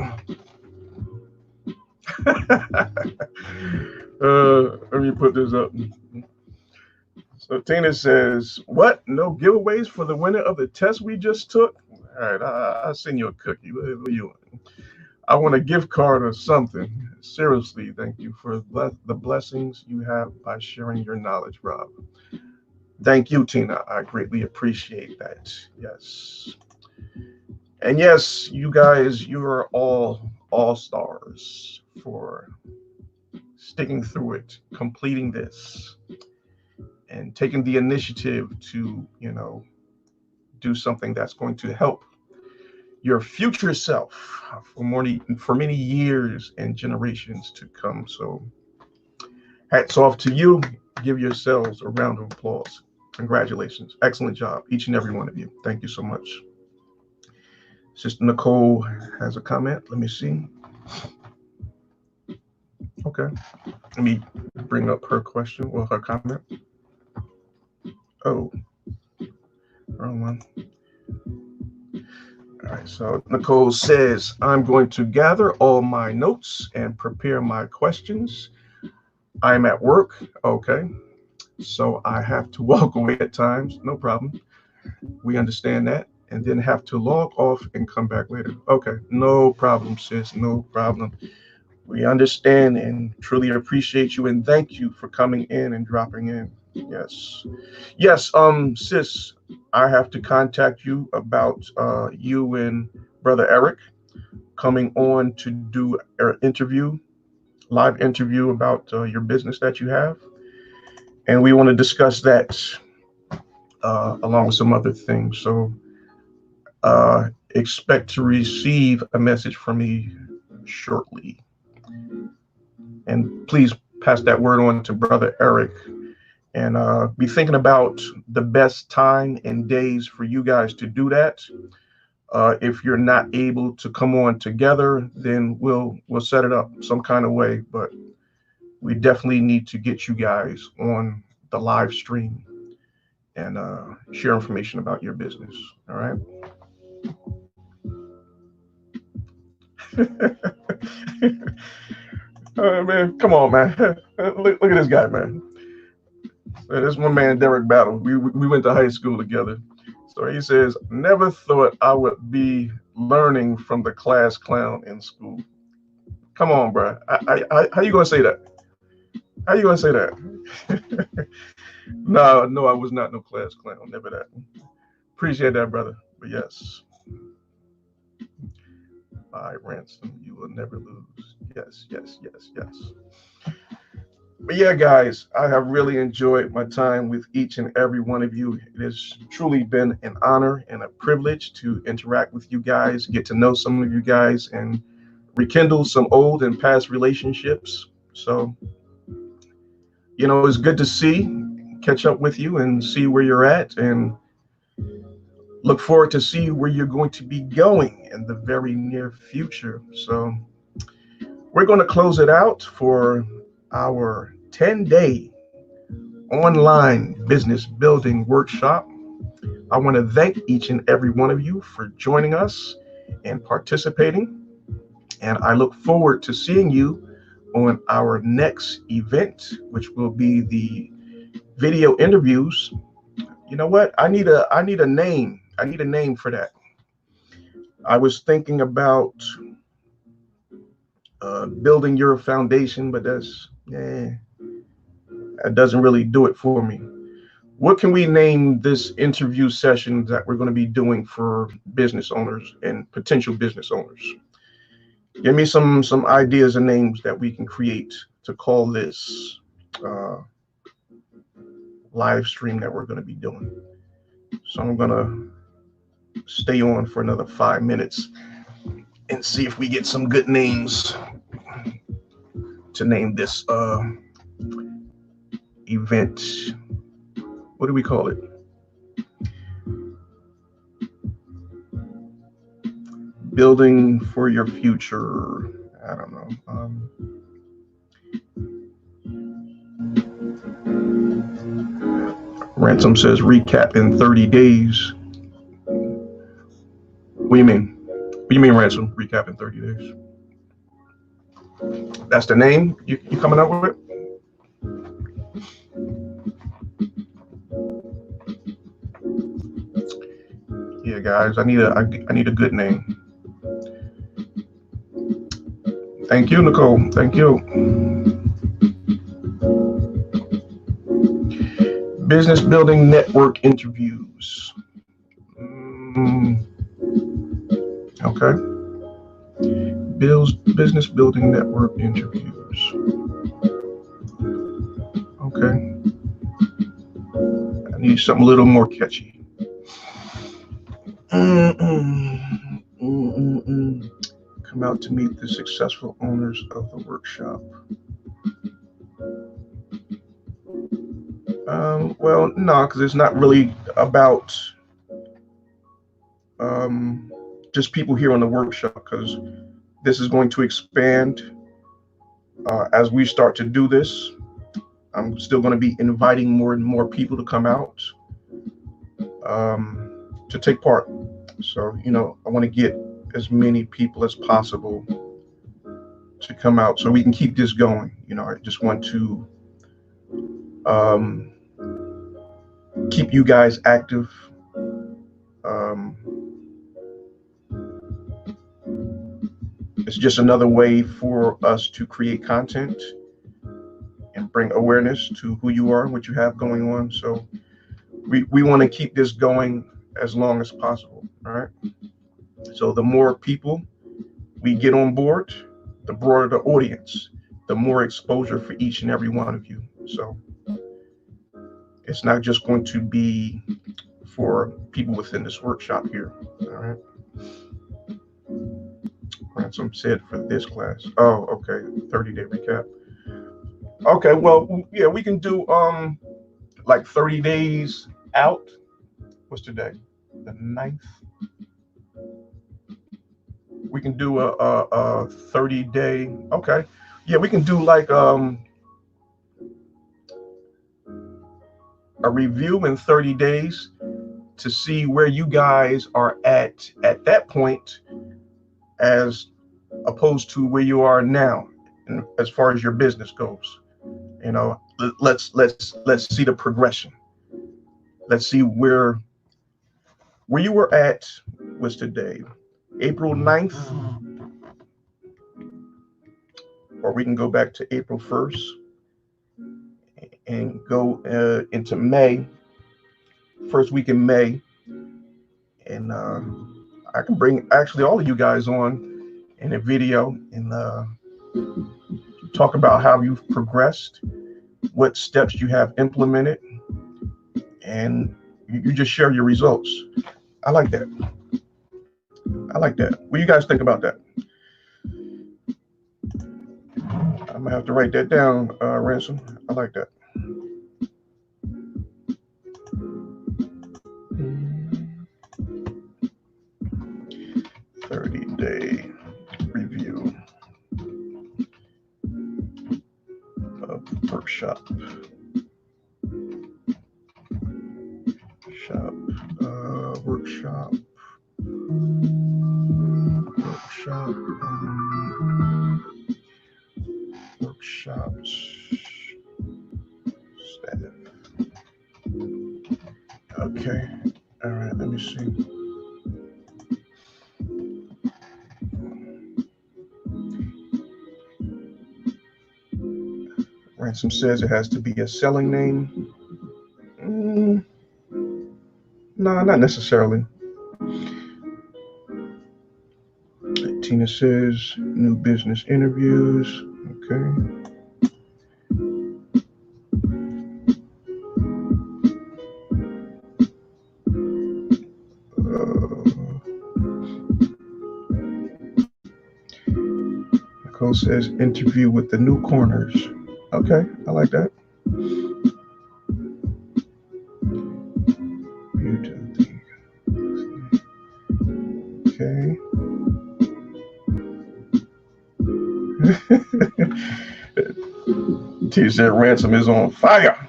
Let me put this up. So Tina says, what? No giveaways for the winner of the test we just took? All right, I'll send you a cookie. What you want? I want a gift card or something. Seriously, thank you for the blessings you have by sharing your knowledge, Rob. Thank you, Tina. I greatly appreciate that. Yes. And yes, you guys, you are all stars for sticking through it, completing this, and taking the initiative to, you know, do something that's going to help your future self for many years and generations to come. So hats off to you. Give yourselves a round of applause. Congratulations. Excellent job, each and every one of you. Thank you so much. Sister Nicole has a comment. Let me see. Okay. Let me bring up her question or her comment. Oh, wrong one. All right, so Nicole says, I'm going to gather all my notes and prepare my questions. I'm at work. Okay. So I have to walk away at times. No problem. We understand that. And then have to log off and come back later. Okay. No problem, sis. No problem. We understand and truly appreciate you. And thank you for coming in and dropping in. Yes. Yes, sis, I have to contact you about you and Brother Eric coming on to do an interview, live interview about your business that you have. And we want to discuss that along with some other things. So expect to receive a message from me shortly. And please pass that word on to Brother Eric. And be thinking about the best time and days for you guys to do that. If you're not able to come on together, then we'll set it up some kind of way. But we definitely need to get you guys on the live stream and share information about your business. All right. Man, come on, man. Look at this guy, man. This is my man, Derek Battle. We went to high school together. So he says, never thought I would be learning from the class clown in school. Come on, bro. How you going to say that? How you gonna say that? No, I was not no class clown. Never that. Appreciate that, brother. But yes, I ransom. You will never lose. Yes, yes, yes, yes. But yeah, guys, I have really enjoyed my time with each and every one of you. It has truly been an honor and a privilege to interact with you guys, get to know some of you guys, and rekindle some old and past relationships. So, it's good to catch up with you and see where you're at, and look forward to see where you're going to be going in the very near future. So, we're going to close it out for our 10-day online business building workshop. I want to thank each and every one of you for joining us and participating. And I look forward to seeing you on our next event, which will be the video interviews. You know what? I need a name. I need a name for that. I was thinking about building your foundation, but that doesn't really do it for me. What can we name this interview session that we're going to be doing for business owners and potential business owners? Give me some ideas and names that we can create to call this live stream that we're going to be doing. So I'm going to stay on for another 5 minutes and see if we get some good names to name this event. What do we call it? Building for your future. I don't know. Ransom says recap in 30 days. What do you mean? What do you mean, Ransom? Recap in 30 days? That's the name you coming up with? Yeah, guys, I need a good name. Thank you, Nicole. Thank you. Business building network interviews. Okay. Business building network interviews. Okay. I need something a little more catchy. Come out to meet the successful owners of the workshop. Well, no, because it's not really about just people here on the workshop, because this is going to expand as we start to do this. I'm still going to be inviting more and more people to come out to take part. So, I want to get as many people as possible to come out so we can keep this going. I just want to keep you guys active. It's just another way for us to create content and bring awareness to who you are and what you have going on. So we want to keep this going as long as possible. All right. So the more people we get on board, the broader the audience, the more exposure for each and every one of you. So it's not just going to be for people within this workshop here. All right. Ransom said for this class. Oh, okay. 30-day recap. Okay, well, yeah, we can do like 30 days out. What's today? The 9th. We can do a 30-day. Okay. Yeah, we can do like a review in 30 days to see where you guys are at that point, as opposed to where you are now, and as far as your business goes. Let's see the progression. Let's see where you were at. Was today April 9th, or we can go back to April 1st. and go into May, first week in May. And I can bring actually all of you guys on in a video and talk about how you've progressed, what steps you have implemented, and you just share your results. I like that. I like that. What do you guys think about that? I'm gonna have to write that down, Ransom. I like that. "30-day review of workshop. Workshops staff." Okay. All right. Let me see. Ransom says it has to be a selling name. No, not necessarily. Tina says new business interviews. Okay. Nicole says interview with the new corners. Okay, I like that. Okay. T said Ransom is on fire.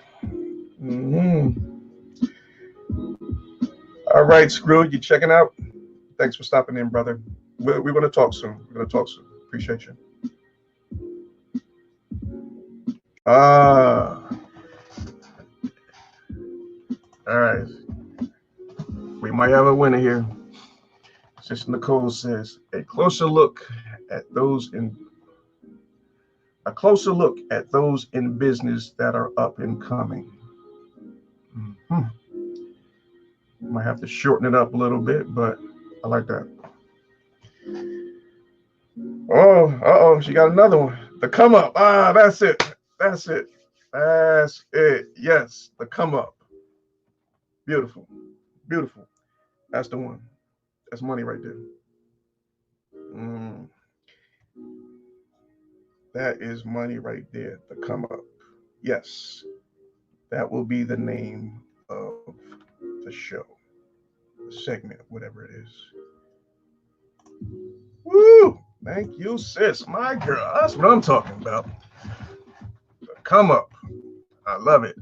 All right, Screw, you checking out? Thanks for stopping in, brother. We're going to talk soon. Appreciate you. All right. We might have a winner here. Sister Nicole says a closer look at those in business that are up and coming. Might have to shorten it up a little bit, but I like that. Oh, she got another one. The come up. That's it. Yes, the come up. Beautiful. That's the one. That's money right there. That is money right there. The come up. Yes, that will be the name of the show, the segment, whatever it is. Woo! Thank you, sis. My girl. That's what I'm talking about. The come up. I love it.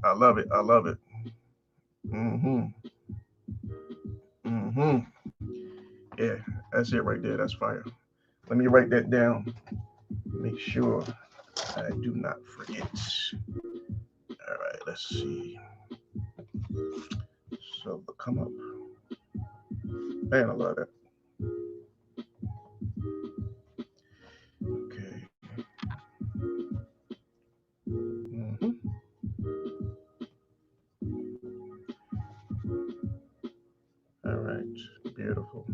Yeah, that's it right there. That's fire. Let me write that down. Make sure I do not forget. All right, let's see. So the come up. Man, I love that. Okay. All right, beautiful.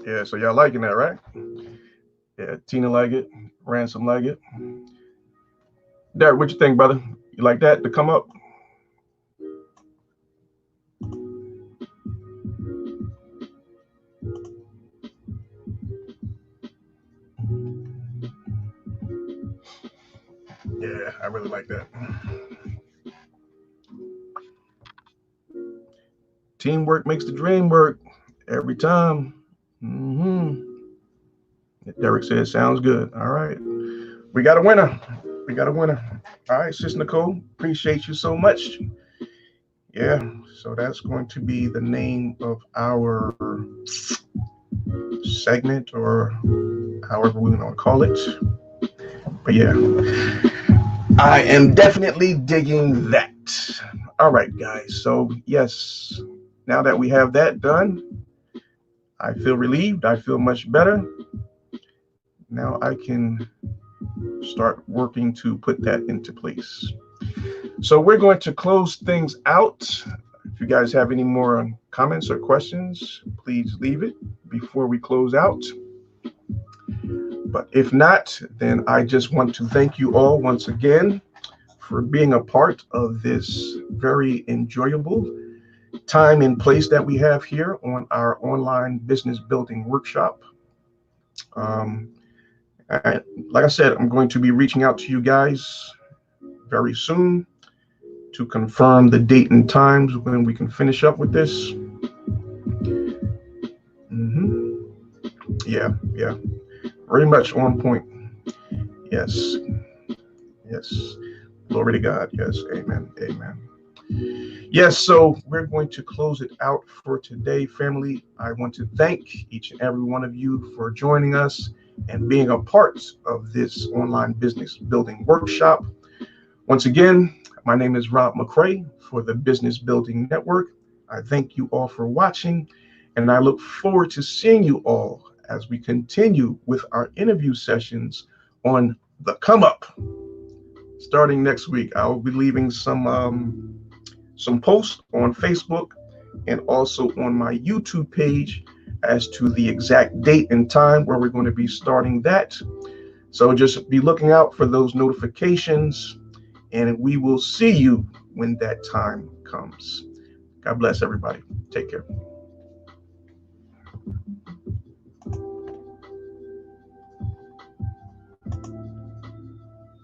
Yeah, so y'all liking that, right? Yeah, Tina like it, Ransom like it. Derek, what you think, brother? You like that to come up? Yeah, I really like that. Teamwork makes the dream work every time. Derek says, sounds good. All right. We got a winner. All right, Sis Nicole, appreciate you so much. Yeah, so that's going to be the name of our segment, or however we want to call it. But yeah, I am definitely digging that. All right, guys. So yes, now that we have that done, I feel relieved. I feel much better. Now I can start working to put that into place. So we're going to close things out. If you guys have any more comments or questions, please leave it before we close out. But if not, then I just want to thank you all once again for being a part of this very enjoyable time and place that we have here on our online business building workshop. Like I said, I'm going to be reaching out to you guys very soon to confirm the date and times when we can finish up with this. Yeah, very much on point. Yes. Glory to God. Yes, amen. Yes, so we're going to close it out for today, family. I want to thank each and every one of you for joining us and being a part of this online business building workshop. Once again, my name is Rob McCray for the Business Building Network. I thank you all for watching, and I look forward to seeing you all as we continue with our interview sessions on the come up. Starting next week, I will be leaving some posts on Facebook and also on my YouTube page as to the exact date and time where we're going to be starting that. So just be looking out for those notifications, and we will see you when that time comes. God bless everybody. Take care.